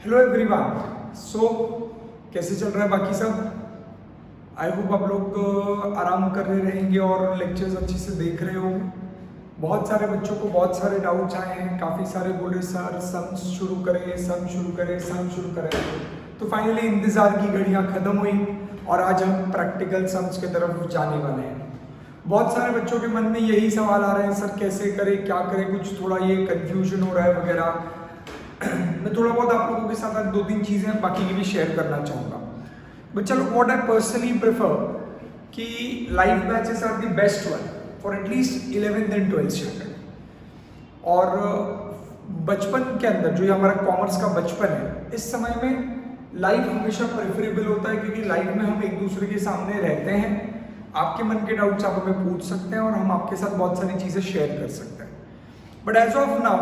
Hello everyone. सो कैसे चल रहा है बाकी सब? आई होप आप लोग आराम कर रहे रहेंगे और लेक्चर्स अच्छे से देख रहे होंगे। बहुत सारे बच्चों को बहुत सारे डाउट्स आए हैं, काफ़ी सारे बोल रहे सर सम्स शुरू करें, सम शुरू करें, सम शुरू करें। तो फाइनली इंतज़ार की घड़ियाँ ख़त्म हुई और आज हम प्रैक्टिकल सम्स की तरफ जाने वाले हैं। बहुत सारे बच्चों के मन में यही सवाल आ रहे हैं, सर कैसे करें, क्या करें, कुछ थोड़ा ये कन्फ्यूजन हो रहा है वगैरह। मैं थोड़ा बहुत आप लोगों के साथ आज 2-3 चीज़ें बाकी की भी शेयर करना चाहूँगा। बट चलो, व्हाट आई पर्सनली प्रेफर कि live batches are the best one for at least 11th and 12th standard. और बचपन के अंदर जो हमारा कॉमर्स का बचपन है, इस समय में लाइव हमेशा प्रेफरेबल होता है, क्योंकि लाइव में हम एक दूसरे के सामने रहते हैं। आपके मन के डाउट्स आप हमें पूछ सकते हैं और हम आपके साथ बहुत सारी चीज़ें शेयर कर सकते हैं। But as of now,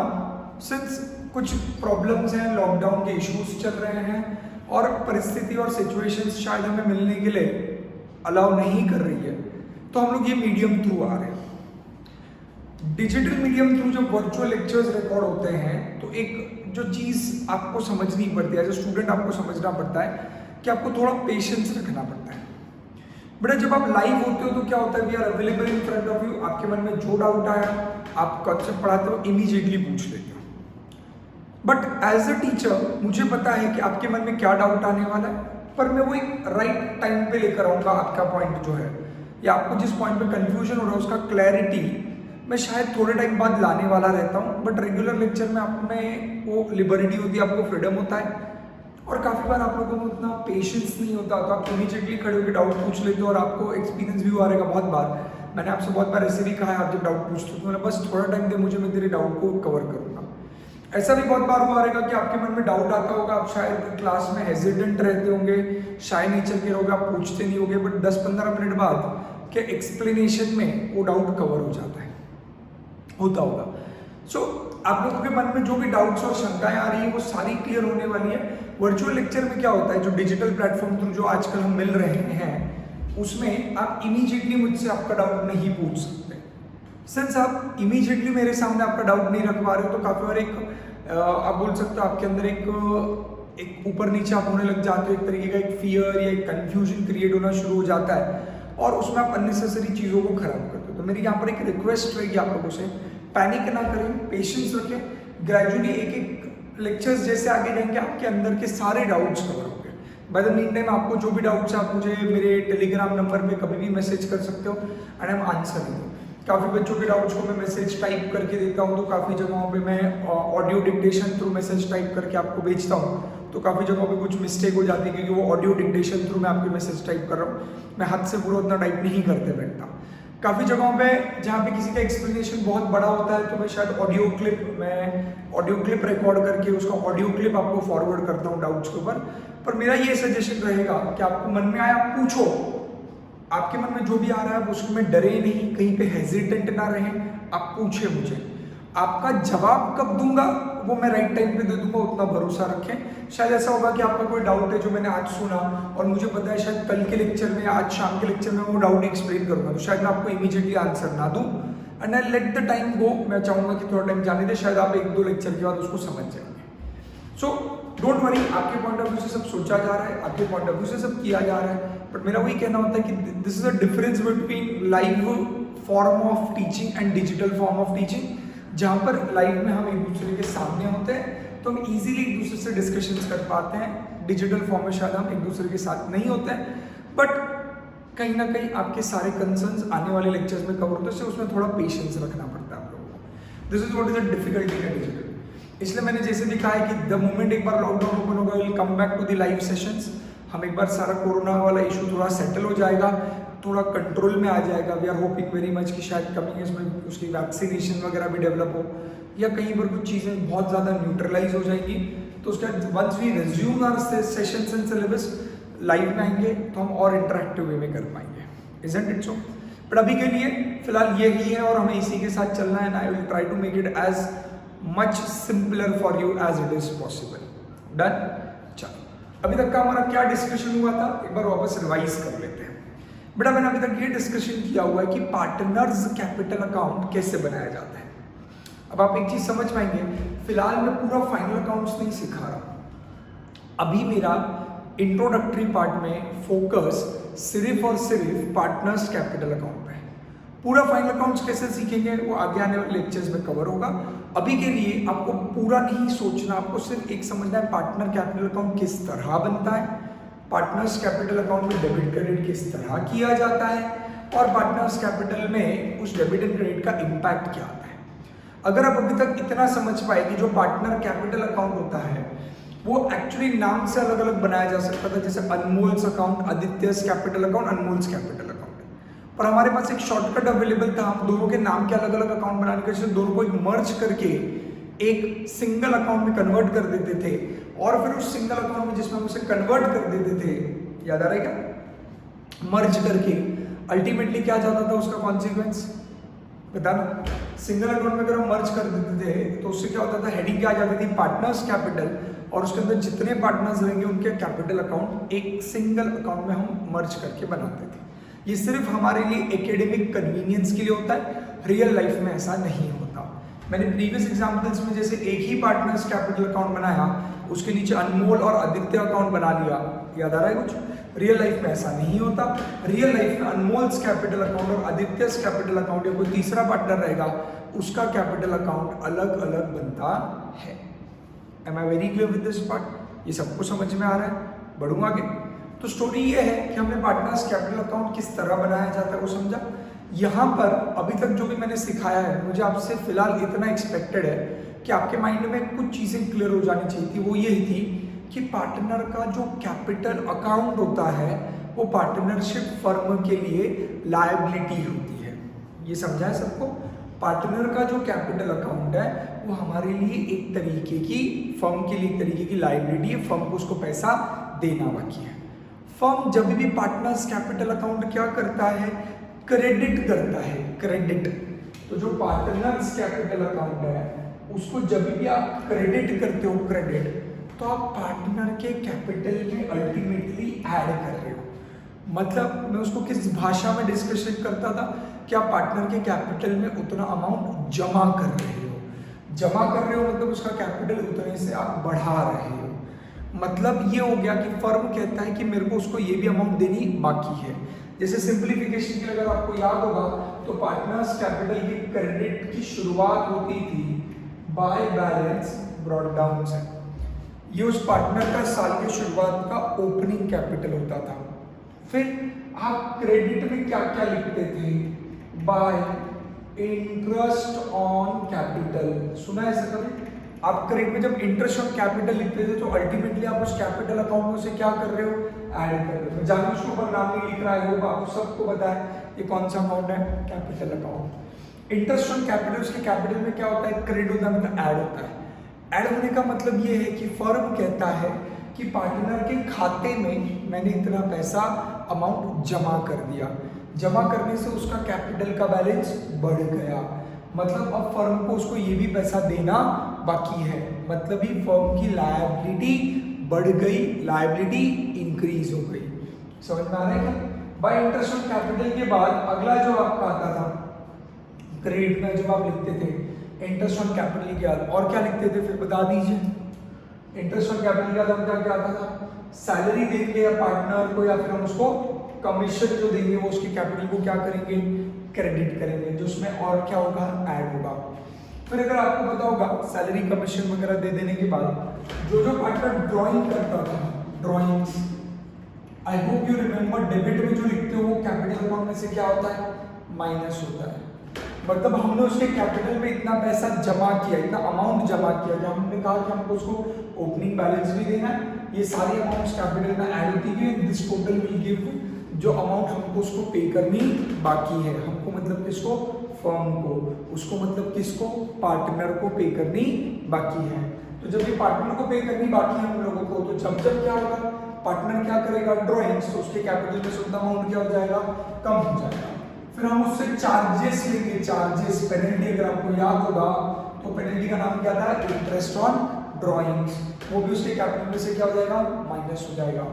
since कुछ प्रॉब्लम्स हैं, लॉकडाउन के इश्यूज चल रहे हैं और परिस्थिति और सिचुएशंस शायद हमें मिलने के लिए अलाउ नहीं कर रही है, तो हम लोग ये मीडियम थ्रू आ रहे हैं। डिजिटल मीडियम थ्रू जब वर्चुअल लेक्चर्स रिकॉर्ड होते हैं, तो एक जो चीज़ आपको समझनी पड़ती है, एज ए स्टूडेंट आपको समझना पड़ता है कि आपको थोड़ा पेशेंस रखना पड़ता है। बेटा, जब आप लाइव होते हो तो क्या होता है, we are available in front of you. आपके मन में जो डाउट आया, आप कॉन्सेप्ट पढ़ाते हो, इमीडिएटली पूछ लेते हो। बट एज अ टीचर मुझे पता है कि आपके मन में क्या डाउट आने वाला है, पर मैं वो एक राइट टाइम पे लेकर आऊँगा आपका पॉइंट जो है, या आपको जिस पॉइंट पे कंफ्यूजन हो रहा है उसका क्लैरिटी मैं शायद थोड़े टाइम बाद लाने वाला रहता हूँ। बट रेगुलर लेक्चर में आप में वो लिबर्टी होती है, आपको फ्रीडम होता है, और काफ़ी बार आप लोगों को उतना पेशेंस नहीं होता, तो आप इमीडिएटली खड़े होकर डाउट पूछ लेते हो और आपको एक्सपीरियंस भी हुआ रहेगा। बहुत बार मैंने आपसे बहुत बार ऐसे भी कहा है, आप जब डाउट पूछते हो तो मैंने बस थोड़ा टाइम दे मुझे, मैं तेरे डाउट को कवर करूँगा। ऐसा भी बहुत बार हुआ रहेगा कि आपके मन में डाउट आता होगा, आप शायद क्लास में हेजिटेंट रहते होंगे, शाय नेचर के रहोगे, आप पूछते नहीं होगे, बट 10-15 मिनट बाद के एक्सप्लेनेशन में वो डाउट कवर हो जाता है, होता होगा। सो आप लोगों के मन में जो भी डाउट्स और शंकाएं आ रही है वो सारी क्लियर होने वाली है। वर्चुअल लेक्चर में क्या होता है, जो डिजिटल प्लेटफॉर्म थ्रू जो आजकल हम मिल रहे हैं, उसमें आप इमीडिएटली मुझसे आपका डाउट नहीं पूछ सकते। सिंस आप इमीडिएटली मेरे सामने आपका डाउट नहीं रखवा रहे हो, तो काफ़ी बार एक आप बोल सकते हो आपके अंदर एक ऊपर नीचे आप होने लग जाते हो, एक तरीके का एक फियर या एक कन्फ्यूजन क्रिएट होना शुरू हो जाता है और उसमें आप अननेसेसरी चीज़ों को खराब करते हो। तो मेरी यहाँ पर एक रिक्वेस्ट रहेगी आप लोगों से, पैनिक ना करें, पेशेंस रखें। ग्रेजुअली एक एक लेक्चर्स जैसे आगे जाएंगे, आपके अंदर के सारे डाउट्स कवर होंगे। बाय द मीन टाइम आपको जो भी डाउट्स आप मुझे मेरे टेलीग्राम नंबर पे कभी भी मैसेज कर सकते हो एंड आई एम आंसरिंग। काफ़ी बच्चों के डाउट्स को मैं मैसेज टाइप करके देता हूँ, तो काफ़ी जगहों पे मैं audio dictation through message type करके आपको भेजता हूँ, तो काफ़ी जगहों पे कुछ मिस्टेक हो जाती है, क्योंकि वो ऑडियो डिक्टेशन थ्रू मैं आपके मैसेज टाइप कर रहा हूँ। मैं हाथ से पूरा उतना टाइप नहीं करते बैठता। काफ़ी जगहों पे जहाँ पे किसी का एक्सप्लेनेशन बहुत बड़ा होता है, तो मैं शायद ऑडियो क्लिप रिकॉर्ड करके उसका ऑडियो क्लिप आपको फॉरवर्ड करता हूँ डाउट्स के ऊपर। पर मेरा ये सजेशन रहेगा कि आपको मन में आया पूछो, आपके मन में जो भी आ रहा है उसमें डरे नहीं, कहीं पे हेजिटेंट ना रहें, आप पूछे मुझे। आपका जवाब कब दूंगा वो मैं राइट टाइम पे दे दूंगा, उतना भरोसा रखें। शायद ऐसा होगा कि आपका कोई डाउट है जो मैंने आज सुना और मुझे पता है शायद कल के लेक्चर में, आज शाम के लेक्चर में वो डाउट एक्सप्लेन करूंगा, तो शायद मैं आपको इमीडिएटली आंसर ना दूं and I let the time go. मैं चाहूंगा कि थोड़ा टाइम जाने दे, शायद आप 1-2 लेक्चर के बाद उसको समझ जाएंगे। सो डोंट वरी, आपके पॉइंट ऑफ व्यू से सब सोचा जा रहा है, आपके पॉइंट ऑफ व्यू से सब किया जा रहा है, बट मेरा वही कहना होता है कि this is a difference between live form of teaching and digital form of teaching. जहाँ पर लाइव में हम एक दूसरे के सामने होते हैं तो हम इजीली एक दूसरे से डिस्कशंस कर पाते हैं। डिजिटल फॉर्म में शायद हम एक दूसरे के साथ नहीं होते हैं, बट कहीं ना कहीं आपके सारे कंसर्न्स आने वाले लेक्चर्स में कवर होते हैं, उसमें थोड़ा पेशेंस रखना पड़ता है आप लोगों को। This is what is the difficulty in digital. इसलिए मैंने जैसे भी कहा है कि द मोमेंट एक बार लॉकडाउन ओपन होगा, will come back to the live sessions. हम एक बार सारा कोरोना वाला इशू थोड़ा सेटल हो जाएगा, थोड़ा कंट्रोल में आ जाएगा। We are hoping very much कि शायद कमिंग इसमें उसकी वैक्सीनेशन वगैरह भी डेवलप हो, या कहीं पर कुछ चीज़ें बहुत ज़्यादा न्यूट्रलाइज हो जाएंगी, तो उसका once we resume our sessions and syllabus live में आएंगे तो हम और इंटरेक्टिव वे में कर पाएंगे। Isn't it so? बट अभी के लिए फिलहाल यही है और हमें इसी के साथ चलना है, and I will try to make it as much simpler for you as it is possible. Done? चलो, अभी तक का हमारा क्या डिस्कशन हुआ था एक बार वापस रिवाइज कर लेते हैं। बेटा, मैंने अभी तक ये डिस्कशन किया हुआ है कि पार्टनर्स कैपिटल अकाउंट कैसे बनाया जाता है। अब आप एक चीज समझ पाएंगे, फिलहाल मैं पूरा फाइनल अकाउंट्स नहीं सिखा रहा, अभी मेरा इंट्रोडक्टरी पार्ट में फोकस सिर्फ और सिर्फ पार्टनर्स कैपिटल अकाउंट पे है। पूरा फाइनल अकाउंट्स कैसे सीखेंगे वो आगे आने वाले लेक्चर्स में कवर होगा। अभी के लिए आपको पूरा नहीं सोचना, आपको सिर्फ एक समझना है पार्टनर कैपिटल अकाउंट किस तरह बनता है, पार्टनर्स कैपिटल अकाउंट में डेबिट क्रेडिट किस तरह किया जाता है और पार्टनर्स कैपिटल में उस डेबिट एंड क्रेडिट का इम्पैक्ट क्या आता है। अगर आप अभी तक इतना समझ पाए कि जो पार्टनर कैपिटल अकाउंट होता है वो एक्चुअली नाम से अलग अलग बनाया जा सकता था, जैसे Anmol's account, Adityas capital account, Anmol's capital account, पर हमारे पास एक शॉर्टकट अवेलेबल था। हम दोनों के नाम के अलग अलग अकाउंट बनाने के लिए दोनों को एक मर्ज करके एक सिंगल अकाउंट में कन्वर्ट कर देते थे और फिर उस सिंगल अकाउंट में जिसमें हम उसे कन्वर्ट कर देते थे, याद आ रहा है क्या, मर्ज करके अल्टीमेटली क्या जाता था उसका कॉन्सिक्वेंस बताना। सिंगल अकाउंट में अगर हम मर्ज कर देते थे तो उससे क्या होता था, हेडिंग क्या आ जाती थी, पार्टनर्स कैपिटल, और उसके अंदर जितने पार्टनर्स रहेंगे उनके कैपिटल अकाउंट एक सिंगल अकाउंट में हम मर्ज करके बनाते थे। ये सिर्फ हमारे लिए एकेडमिक कन्वीनियंस के लिए होता है, रियल लाइफ में ऐसा नहीं होता। मैंने प्रीवियस एग्जांपल्स में जैसे एक ही पार्टनर्स कैपिटल अकाउंट बनाया, उसके नीचे अनमोल और आदित्य अकाउंट बना लिया, याद आ रहा है कुछ। रियल लाइफ में ऐसा नहीं होता। रियल लाइफ में अनमोल्स कैपिटल अकाउंट और आदित्यस कैपिटल अकाउंट या कोई तीसरा पार्टनर रहेगा उसका कैपिटल अकाउंट अलग अलग बनता है। Am I very clear with this part? ये सबको समझ में आ रहा है? बढ़ूंगा आगे। तो स्टोरी ये है कि हमने पार्टनर्स कैपिटल अकाउंट किस तरह बनाया जाता है वो समझा। यहाँ पर अभी तक जो भी मैंने सिखाया है, मुझे आपसे फिलहाल इतना एक्सपेक्टेड है कि आपके माइंड में कुछ चीज़ें क्लियर हो जानी चाहिए थी। वो यही थी कि पार्टनर का जो कैपिटल अकाउंट होता है वो पार्टनरशिप फर्म के लिए लायबिलिटी होती है। ये समझा है सबको? पार्टनर का जो कैपिटल अकाउंट है वो हमारे लिए एक तरीके की, फर्म के लिए एक तरीके की लायबिलिटी है, फर्म को उसको पैसा देना बाकी है। फर्म जब भी पार्टनर्स कैपिटल अकाउंट क्या करता है, क्रेडिट करता है, क्रेडिट। तो जो पार्टनर्स कैपिटल अकाउंट है उसको जब भी आप क्रेडिट करते हो, क्रेडिट, तो आप पार्टनर के कैपिटल में अल्टीमेटली ऐड कर रहे हो। मतलब मैं उसको किस भाषा में डिस्कशन करता था कि आप पार्टनर के कैपिटल में उतना अमाउंट जमा कर रहे हो। जमा कर रहे हो मतलब उसका कैपिटल उतने से आप बढ़ा रहे हो। मतलब ये हो गया कि फर्म कहता है कि मेरे को उसको ये भी अमाउंट देनी बाकी है। जैसे सिंप्लीफिकेशन के लिए अगर आपको याद होगा तो पार्टनर्स कैपिटल की क्रेडिट की शुरुआत होती थी बाय बैलेंस ब्रॉट डाउन से। ये उस पार्टनर का साल के शुरुआत का ओपनिंग कैपिटल होता था। फिर आप क्रेडिट में क्या क्या लिखते थे, बाय इंटरेस्ट ऑन कैपिटल। सुना है ऐसा कभी? आप क्रेडिट में जब इंटरेस्ट ऑन कैपिटल लिखते थे तो अल्टीमेटली आप उस कैपिटल अकाउंट में उसे क्या कर रहे हो, ऐड कर रहे हो। जानबूझ उसके ऊपर नाम नहीं लिख रहा है, वो आपको सबको पता है ये कौन सा अकाउंट है, capital account. Interest on capital, उसके कैपिटल में क्या होता है, क्रेडिट होता है, मतलब ऐड होता है। ऐड होने का मतलब ये है कि फर्म कहता है कि पार्टनर के खाते में मैंने इतना पैसा अमाउंट जमा कर दिया। जमा करने से उसका कैपिटल का बैलेंस बढ़ गया, मतलब अब फर्म को उसको ये भी पैसा देना बाकी है। मतलब ही फर्म की लायबिलिटी बढ़ गई, लायबिलिटी इंक्रीज हो गई। समझ में आ रहा है क्या? बाय इंटरेस्ट ऑन कैपिटल के बाद अगला जो आपका आता था क्रेडिट में, जब आप लिखते थे इंटरेस्ट ऑन कैपिटल के बाद और क्या लिखते थे, फिर बता दीजिए। इंटरेस्ट ऑन कैपिटल के बाद क्या आता था, सैलरी देंगे या पार्टनर को, या फिर हम उसको कमीशन जो देंगे वो उसके कैपिटल को क्या करेंगे, क्रेडिट करेंगे, जो उसमें और क्या होगा, ऐड होगा। फिर अगर आपको पता होगा सैलरी कमीशन वगैरह दे देने के बाद जो जो पार्टनर ड्राइंग करता था, drawings, I hope you remember, debit में जो लिखते हो वो कैपिटल अकाउंट में से क्या होता है, माइनस होता है। मतलब हमने उसके कैपिटल में इतना पैसा जमा किया, इतना अमाउंट जमा किया, जब हमने कहा कि हमको उसको ओपनिंग बैलेंस भी देना है, ये सारी अमाउंट्स कैपिटल में ऐड होती है। दिस टोटल विल गिव जो अमाउंट हमको उसको पे करनी बाकी है, हमको मतलब किसको, फर्म को, उसको मतलब किसको, पार्टनर को पे करनी बाकी है। तो जब ये पार्टनर को पे करनी बाकी है हम लोगों को, तो जब जब क्या होगा, पार्टनर क्या करेगा, ड्रॉइंग्स, तो उसके कैपिटल में से अमाउंट क्या हो जाएगा, कम हो जाएगा। फिर हम उससे चार्जेस लेंगे, चार्जेस, पेनल्टी, अगर आपको याद होगा तो पेनल्टी का नाम क्या था, इंटरेस्ट ऑन ड्रॉइंग्स, वो भी उसके कैपिटल में से क्या हो जाएगा, माइनस हो जाएगा।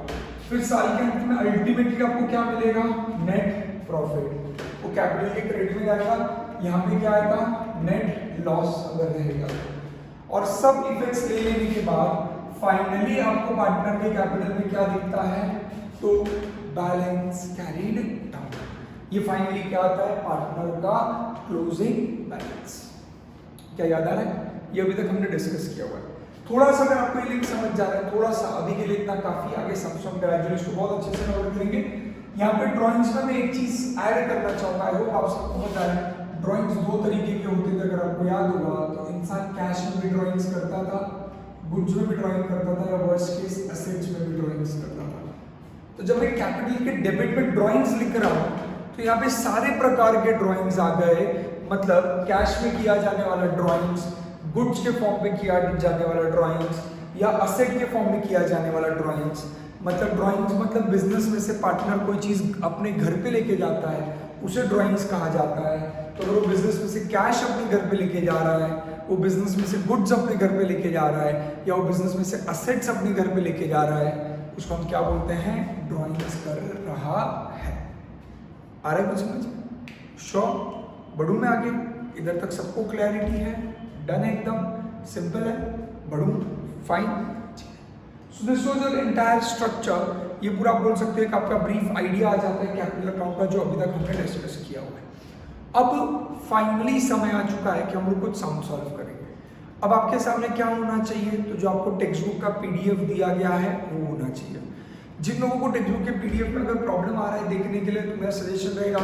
फिर साल के अंत में अल्टीमेटली आपको क्या मिलेगा, नेट प्रॉफिट, वो कैपिटल के क्रेडिट में जाएगा, यहाँ पे क्या आएगा, नेट लॉस अगर रहेगा। और सब इफेक्ट्स ले लेने के बाद फाइनली आपको पार्टनर के कैपिटल में क्या दिखता है, तो बैलेंस कैरीड डाउन। ये फाइनली क्या आता है, पार्टनर का क्लोजिंग बैलेंस। क्या याद आ रहा है, ये अभी तक हमने डिस्कस किया हुआ है। थोड़ा सा अगर आपको ये लिंक समझ जा रहा है, थोड़ा सा अभी के लिए इतना काफी, आगे सम ग्रेजुअली इसको बहुत अच्छे से कवर करेंगे। यहाँ पे ड्राइंग्स में मैं एक चीज ऐड करना चाहूंगा, आई होप आप सबको पता है ड्राइंग्स दो तरीके के होते थे, अगर आपको याद होगा तो इंसान कैश में भी ड्राइंग्स करता था, गुड्स में भी ड्राइंग करता था, या वर्स्ट केस एसेट्स में भी ड्राइंग्स करता था। तो जब मैं कैपिटल के डेबिट में ड्राइंग्स लिख रहा हूँ तो यहाँ पे सारे प्रकार के ड्राइंग्स आ गए, मतलब कैश में किया जाने वाला ड्राइंग्स, गुड्स के फॉर्म में किया जाने वाला ड्राइंग्स, या असेट के फॉर्म में किया जाने वाला ड्राइंग्स। मतलब ड्राइंग्स मतलब बिजनेस में से पार्टनर कोई चीज अपने घर पे लेके जाता है उसे ड्राइंग्स कहा जाता है। तो अगर वो बिजनेस में से कैश अपने घर पे लेके जा रहा है, वो बिजनेस में से गुड्स अपने घर पे लेके जा रहा है, या वो बिजनेस में से असेट्स अपने घर पे लेके जा रहा है, उसको हम क्या बोलते हैं, ड्राइंग्स कर रहा है। आ रहा है कुछ समझ? श्योर? बढ़ू मैं आगे? इधर तक सबको क्लैरिटी है? डन है, एकदम सिंपल है। बढ़ू? Fine. So this was the entire structure. ये पूरा आप बोल सकते हैं कि आपका ब्रीफ आइडिया आ जाता है कैपिटल अकाउंट का, जो अभी तक हमने डिस्कस किया हुआ है। अब फाइनली समय आ चुका है कि हम लोग कुछ सम सॉल्व करेंगे। अब आपके सामने क्या होना चाहिए, तो जो आपको टेक्स्ट बुक का पीडीएफ दिया गया है वो होना चाहिए। जिन लोगों को टेक्स्ट बुक के पीडीएफ में अगर प्रॉब्लम आ रहा है देखने के लिए, तो मेरा सजेशन रहेगा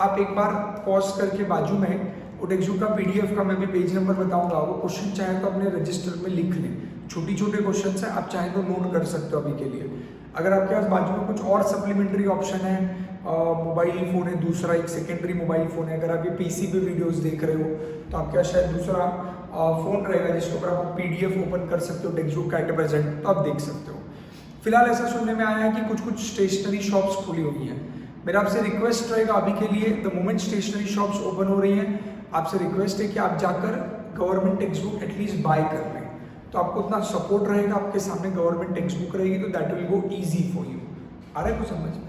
आप एक बार पॉज करके बाजू में वो टेक्स्ट बुक का पीडीएफ का मैं भी पेज नंबर बताऊंगा, वो क्वेश्चन चाहे तो अपने रजिस्टर में लिख लें। छोटी छोटे क्वेश्चन है, आप चाहे तो नोट कर सकते हो अभी के लिए। अगर आपके पास बाजू में कुछ और सप्लीमेंट्री ऑप्शन है, मोबाइल फ़ोन है, दूसरा एक सेकेंडरी मोबाइल फ़ोन है, अगर आप ये पीसी पे वीडियोस देख रहे हो तो आपके पास शायद दूसरा फ़ोन रहेगा जिसके ऊपर आप पीडीएफ ओपन कर सकते हो टेक्स्ट बुक का एट प्रेजेंट, तो आप देख सकते हो। फिलहाल ऐसा सुनने में आया है कि कुछ कुछ स्टेशनरी शॉप्स खुली हुई हैं। मेरा आपसे रिक्वेस्ट रहेगा अभी के लिए, the moment stationery shops open हो रही हैं, आपसे रिक्वेस्ट है कि आप जाकर government text book at least buy कर लें, तो आपको उतना सपोर्ट रहेगा। आपके सामने गवर्नमेंट टेक्स्ट बुक रहेगी तो that will go easy for you. आ रहा है कुछ समझ में?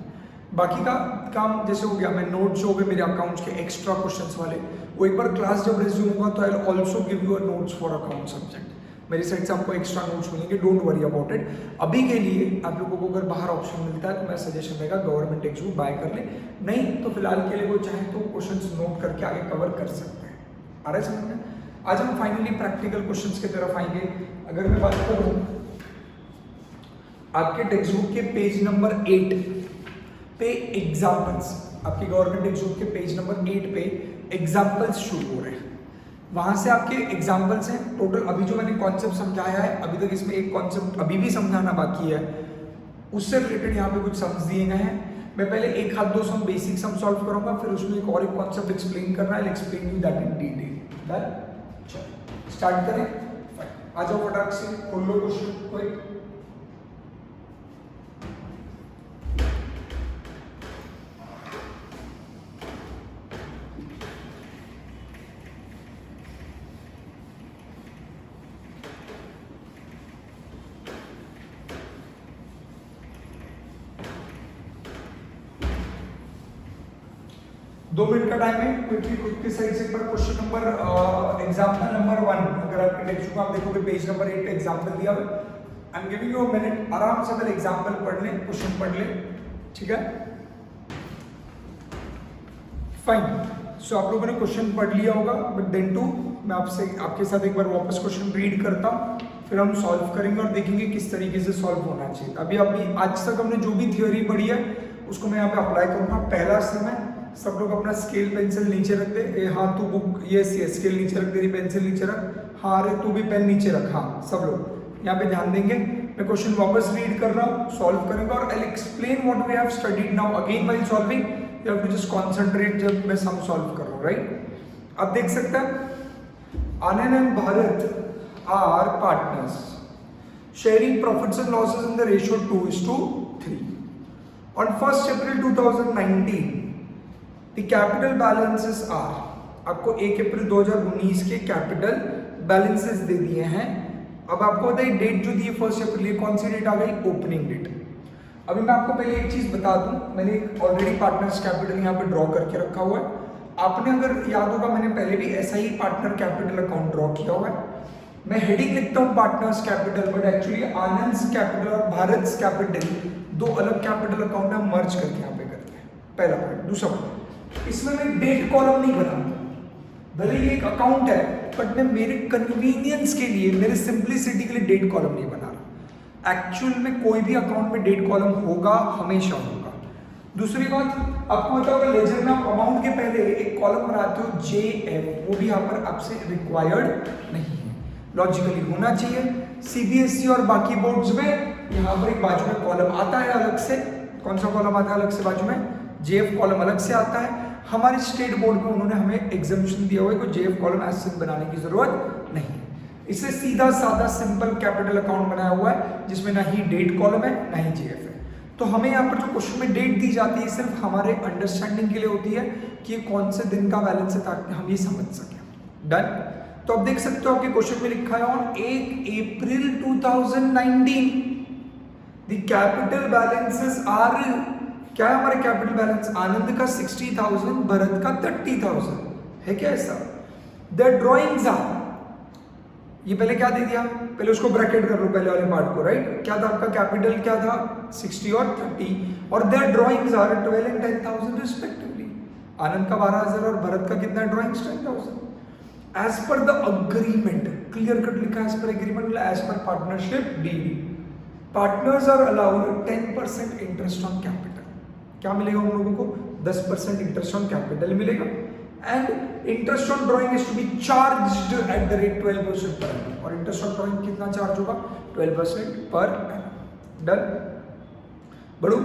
बाकी का काम जैसे हो गया, मैं नोट्स हो गए मेरे अकाउंट्स के एक्स्ट्रा क्वेश्चंस वाले, वो एक बार क्लास जब रिज्यूम होगा तो I will also give you notes for account subject. मेरी साइड से आपको एक्स्ट्रा नोट्स मिलेंगे, डोंट वरी अबाउट इट। अभी के लिए आप लोगों को अगर बाहर ऑप्शन मिलता है तो मेरा सजेशन रहेगा गवर्नमेंट टेक्स्ट बुक बाय कर ले, नहीं तो फिलहाल के लिए वो चाहे तो क्वेश्चंस नोट करके आगे कवर कर सकते हैं। आ रहा है समझ में? आज हम फाइनली प्रैक्टिकल क्वेश्चंस की तरफ आएंगे। अगर मैं बात करूं आपके टेक्स्ट बुक के पेज नंबर 8 पे एग्जाम्पल्स, आपकी गवर्नमेंट टेक्स्ट बुक के पेज नंबर 8 पे एग्जाम्पल्स शुरू हो रहे हैं। वहां से आपके एग्जाम्पल्स हैं टोटल। अभी जो मैंने कॉन्सेप्ट समझाया है, अभी तक इसमें एक कॉन्सेप्ट अभी भी समझाना बाकी है, उससे रिलेटेड यहाँ पे कुछ सम्स दिए गए हैं। मैं पहले एक हाथ दो सम बेसिक सम सॉल्व करूंगा, फिर उसमें एक और एक कॉन्सेप्ट एक्सप्लेन करना है, explain you that in detail. Done? चलो स्टार्ट करें। आ जाओ फटाक से, खोल लो क्वेश्चन कोई। दो मिनट का टाइम है, क्विकली खुद की साइड से एक बार क्वेश्चन नंबर एग्जांपल नंबर 1, अगर आपके टेक्स्ट बुक आप देखोगे पेज नंबर 8 पे एग्जांपल दिया हुआ है। I am giving you a minute, आराम से पहले एग्जांपल पढ़ लें, क्वेश्चन पढ़ लें, ठीक है? फाइन। सो आप लोगों ने क्वेश्चन पढ़ लिया होगा, बट देन टू मैं आपके साथ एक बार वापस क्वेश्चन रीड करता हूँ, फिर हम सॉल्व करेंगे और देखेंगे किस तरीके से सॉल्व होना चाहिए। अभी आज तक हमने जो भी थ्योरी पढ़ी है उसको मैं यहाँ पे अप्लाई करूँगा। पहला समय सब लोग अपना स्केल पेंसिल नीचे रख दे। हाँ तू बुक, यस स्केल नीचे रख, तेरी पेंसिल नीचे रख। हाँ अरे तू भी पेन नीचे रख। हाँ सब लोग यहाँ पे ध्यान देंगे। मैं क्वेश्चन वापस रीड कर रहा हूँ, सॉल्व करेंगे और I explain what we have studied now again while solving. You have to just concentrate जब मैं सम सॉल्व कर रहा हूँ, राइट? अब देख सकते हैं Anand and Bharat are partners sharing profits and losses in the ratio 2:3। On 1st April 2019, the capital balances are, आपको 1 अप्रैल 2019 के कैपिटल बैलेंसेस दे दिए हैं। अब आपको बताइए डेट जो दी है 1 अप्रैल, ये कौन सी डेट आ गई? Opening date. अभी मैं आपको पहले एक चीज बता दूं, मैंने ऑलरेडी पार्टनर्स कैपिटल यहाँ पे ड्रॉ करके रखा हुआ है। आपने अगर याद होगा मैंने पहले भी ऐसा ही पार्टनर कैपिटल अकाउंट ड्रॉ किया हुआ है। मैं हेडिंग लिखता हूँ partners capital, but actually Anand's capital और भारत कैपिटल दो अलग कैपिटल अकाउंट है, मर्ज करके यहाँ पे करते हैं। पहला पॉइंट। दूसरा पॉइंट, इसमें मैं डेट कॉलम नहीं बनाता, भले ये एक अकाउंट है बट मैं मेरे कन्वीनियंस के लिए, मेरे सिंप्लिसिटी के लिए डेट कॉलम नहीं बना रहा। एक्चुअल में कोई भी अकाउंट में डेट कॉलम होगा, हमेशा होगा। दूसरी बात, आपको पता होगा लेजर में आप अमाउंट के पहले एक कॉलम बनाते हो JF, वो भी यहाँ पर आपसे रिक्वायर्ड नहीं है, लॉजिकली होना चाहिए। CBSE और बाकी बोर्ड्स में यहाँ पर एक बाजू में कॉलम आता है अलग से। कौन सा कॉलम आता है अलग से बाजू में? JF कॉलम अलग से आता है। हमारे स्टेट बोर्ड में उन्होंने हमें एग्जामिशन दिया हुआ है कि JF कॉलम ऐसे बनाने की जरूरत नहीं है। इसे सीधा साधा सिंपल कैपिटल अकाउंट बनाया हुआ है जिसमें ना ही डेट कॉलम है ना ही JF है। तो हमें यहाँ पर जो क्वेश्चन में डेट दी जाती है सिर्फ हमारे अंडरस्टैंडिंग के लिए होती है कि ये कौन से दिन का बैलेंस है, ताकि हम ये समझ सकें। डन। तो आप देख सकते हो आपके क्वेश्चन में लिखा है on 1 April 2019 the capital balances are, क्या है हमारे कैपिटल बैलेंस? आनंद का 60,000, भरत का 30,000 है क्या ऐसा? द ड्रॉइंग्स आर, ये पहले क्या दे दिया, पहले उसको ब्रैकेट कर लो पहले वाले पार्ट को, राइट? क्या था आपका कैपिटल, क्या था 60 और 30, और their drawings are 12 and 10,000 respectively. Anand का 12,000 और भरत का कितना drawings? 10,000। As per the agreement, clear cut लिखा है as per agreement, as per partnership deed, partners are allowed 10% interest on capital. क्या मिलेगा उन लोगों को? 10% इंटरेस्ट ऑन कैपिटल मिलेगा। And interest on drawing is to be charged at the rate 12% per annum, और interest on drawing कितना charge होगा? 12% per annum। Done. बड़ू,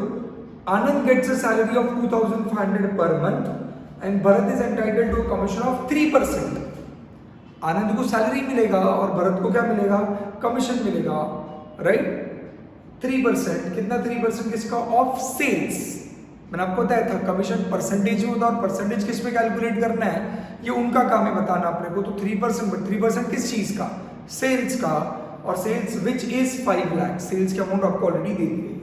Anand gets a salary of 2,500 per month and Bharat is entitled to commission of 3%। Anand को salary मिलेगा और भरत को क्या मिलेगा? कमीशन मिलेगा, राइट? 3%, कितना? 3% किसका? Of sales. मैंने आपको बताया था कमीशन परसेंटेज में होता है, और परसेंटेज किस पे कैलकुलेट करना है ये उनका काम है बताना अपने को। तो 3%, बट 3% किस चीज का? सेल्स का, और sales which is 5 lakh, sales की अमाउंट आपको ऑलरेडी दे दी गई।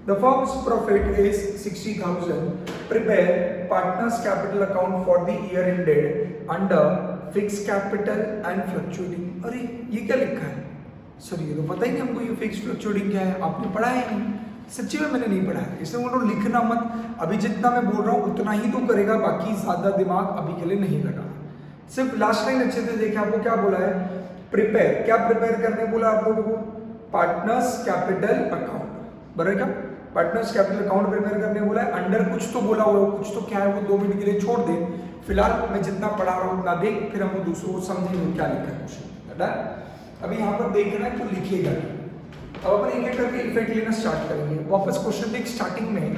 The firm's profit is 60,000, prepare partners capital account for the year ended under fix capital and fluctuating. अरे ये क्या लिखा है? सर ये तो पता ही नहीं हमको, ये फिक्स फ्लक्चुएटिंग क्या है, आपने पढ़ा है नहीं? सच्ची में मैंने नहीं पढ़ा है, इसलिए बोल रहा हूँ लिखना मत। अभी जितना मैं बोल रहा हूँ उतना ही तो करेगा, बाकी ज्यादा दिमाग अभी के लिए नहीं लगा। सिर्फ लास्ट लाइन अच्छे से देखें, आपको क्या बोला है? प्रिपेयर, क्या प्रिपेयर करने बोला आप लोगों को? पार्टनर्स कैपिटल अकाउंट, बराबर क्या? पार्टनर्स कैपिटल अकाउंट प्रिपेयर करने बोला है। अंडर कुछ तो बोला हुआ, कुछ तो क्या है वो 2 मिनट के लिए छोड़ दे। फिलहाल मैं जितना पढ़ा रहा हूँ उतना देख, फिर हम दूसरों को समझेंगे क्या लिखा है क्वेश्चन। अभी यहाँ पर देखना है तो लिखिएगा। अब अपन एक एक करके इफेक्ट लेना स्टार्ट करेंगे। वापस क्वेश्चन देख, स्टार्टिंग में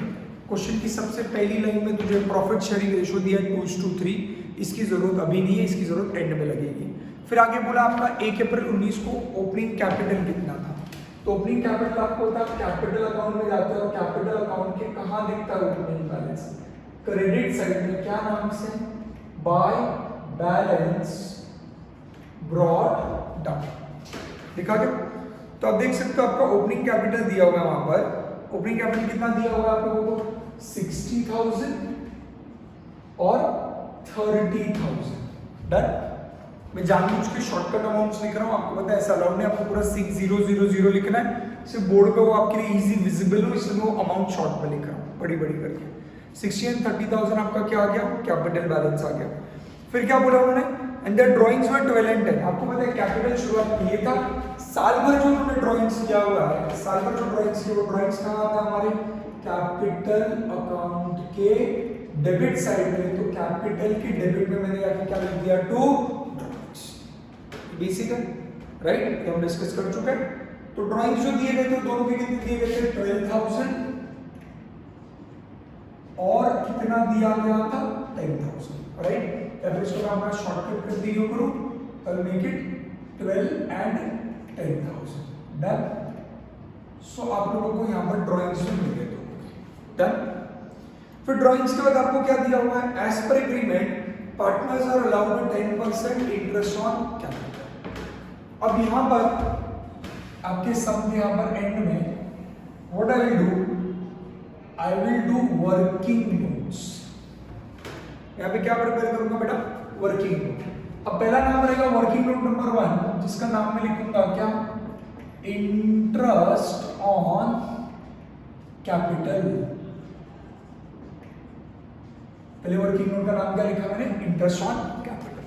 क्वेश्चन की सबसे पहली लाइन में तुझे प्रॉफिट शेयरिंग रेशियो दिया 2:3, इसकी जरूरत अभी नहीं है, इसकी जरूरत एंड में लगेगी। फिर आगे बोला आपका 1 अप्रैल 19 को ओपनिंग कैपिटल कितना था। तो ओपनिंग कैपिटल आपको होता है कैपिटल अकाउंट में जाते हो, कैपिटल अकाउंट के कहाँ दिखता है ओपनिंग बैलेंस? क्रेडिट साइड में, क्या नाम से? बाय बैलेंस ब्रॉट डाउन, दिखा क्या? तो आप देख सकते हो आपका ओपनिंग कैपिटल दिया हुआ है वहां पर। ओपनिंग कैपिटल कितना दिया हुआ है आप लोगों को? 60,000 और 30,000। डन। मैं जानबूझ के शॉर्टकट अमाउंट्स लिख रहा हूँ, आपको पता है ऐसा अलाउड नहीं, आपको पूरा 6000 लिखना है, सिर्फ बोर्ड पे वो आपके लिए इजी विजिबल हो, इसलिए वो अमाउंट शॉर्ट में लिख रहा हूँ बड़ी बड़ी करके। 60 and 30,000 आपका क्या आ गया? कैपिटल बैलेंस आ गया। फिर क्या बोला उन्होंने? And the drawings were 12 and 10। आपको पता है कैपिटल शुरुआत ये था, साल भर जो उन्होंने ड्राइंग्स किया हुआ है, साल भर जो ड्राइंग्स किए वो ड्राइंग्स कहाँ आता है? हमारे कैपिटल अकाउंट के डेबिट साइड में। तो कैपिटल की डेबिट में मैंने आके क्या लिख दिया? 2 ड्राइंग्स। बेसिक है, राइट? हम डिस्कस कर चुके हैं। तो ड्राइंग्स जो दिए गए थे दोनों के कितने दिए गए थे? 12,000 और कितना दिया गया था? 10,000, राइट? फिर इसको मैं शॉर्टकट कर दिया करूं, I will make it 12 and 10,000। Done. So आप लोगों को यहां पर ड्राइंग्स में मिल गए तो डन। फिर ड्राइंग्स के बाद आपको क्या दिया हुआ है? As per agreement partners are allowed 10% interest on capital. अब यहां पर आपके सम के यहां पर एंड में what I will do? I will do working notes. यहाँ पे क्या प्रिपेयर करूंगा बेटा? Working note. अब पहला नाम रहेगा वर्किंग नोट नंबर 1, जिसका नाम मैं लिखूंगा क्या, इंटरेस्ट ऑन कैपिटल। पहले वर्किंग नोट का नाम क्या लिखा मैंने, इंटरेस्ट ऑन कैपिटल।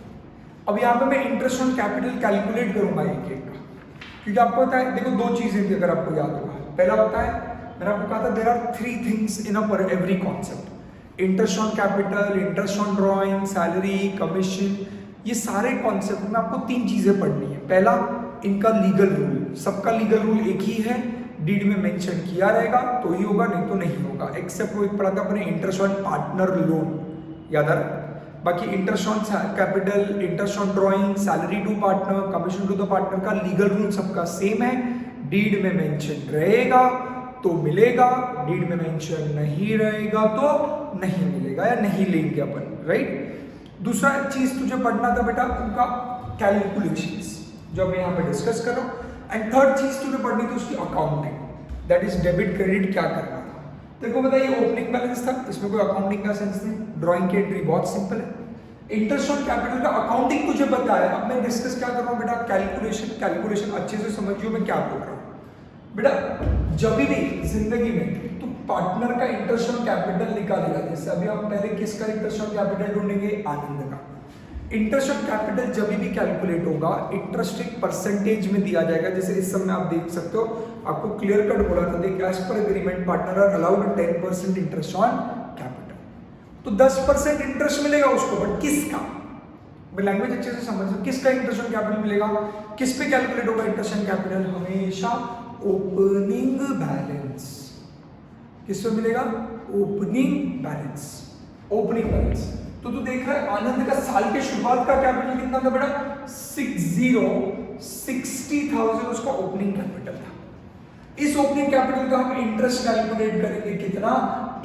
अब यहाँ पे मैं इंटरेस्ट ऑन कैपिटल कैलकुलेट करूंगा एक एक का, क्योंकि आपको पता है, देखो दो चीजें थी अगर आपको याद होगा। पहला होता है, मैंने आपको कहा था there are 3 things in a every concept, interest on capital, interest on drawing, salary, commission, ये सारे कॉन्सेप्ट में आपको 3 चीजें पढ़नी है। पहला, इनका लीगल रूल, सबका लीगल रूल एक ही है, डीड में मेंशन किया रहेगा तो ही होगा, नहीं तो नहीं होगा। एक्सेप्ट वो एक पढ़ा था अपने इंटरेस्ट ऑन पार्टनर लोन, याद आ रहा है। बाकी interest on capital, interest on drawing, salary to partner, commission to the partner का लीगल रूल सबका सेम है। डीड में मेंशन रहेगा तो मिलेगा, डीड में मेंशन नहीं रहेगा तो नहीं मिलेगा या नहीं लेंगे अपन, राइट। दूसरा चीज तुझे पढ़ना था बेटा उनका कैलकुलेशंस, जो मैं यहाँ पे डिस्कस कर रहा हूँ। एंड थर्ड चीज तुझे पढ़नी थी उसकी accounting, that is debit credit क्या करना था। तेरे को बताइए ओपनिंग बैलेंस था, इसमें कोई अकाउंटिंग का सेंस नहीं, ड्राइंग की एंट्री बहुत सिंपल है। इंटरेस्ट ऑन कैपिटल का अकाउंटिंग तुझे पता है। अब मैं डिस्कस क्या कर रहा हूँ बेटा, कैलकुलेशन अच्छे से समझियो मैं क्या बोल रहा हूँ बेटा। जब भी जिंदगी में तू पार्टनर का इंटरेस्ट ऑन कैपिटल निकालेगा, जैसे अभी हम पहले किसका इंटरेस्ट ऑन कैपिटल ढूंढेंगे, आनंद का। इंटरेस्ट ऑन कैपिटल जब भी कैलकुलेट होगा, इंटरेस्ट एक परसेंटेज में दिया जाएगा। जैसे इस समय आप देख सकते हो, आपको क्लियर कट बोला था, देख as per agreement partner are allowed 10% interest on capital, तो 10% इंटरेस्ट मिलेगा उसको, बट किसका, लैंग्वेज अच्छे से समझ, किसका इंटरेस्ट ऑन कैपिटल मिलेगा, किस पे कैलकुलेट होगा इंटरेस्ट ऑन कैपिटल, हमेशा ओपनिंग बैलेंस। किस पे मिलेगा, ओपनिंग बैलेंस, ओपनिंग बैलेंस। तो तू देख रहा है आनंद का साल के शुरुआत का कैपिटल कितना था बेटा, 60,000 उसका ओपनिंग कैपिटल था। इस ओपनिंग कैपिटल का हम इंटरेस्ट कैलकुलेट करेंगे कितना,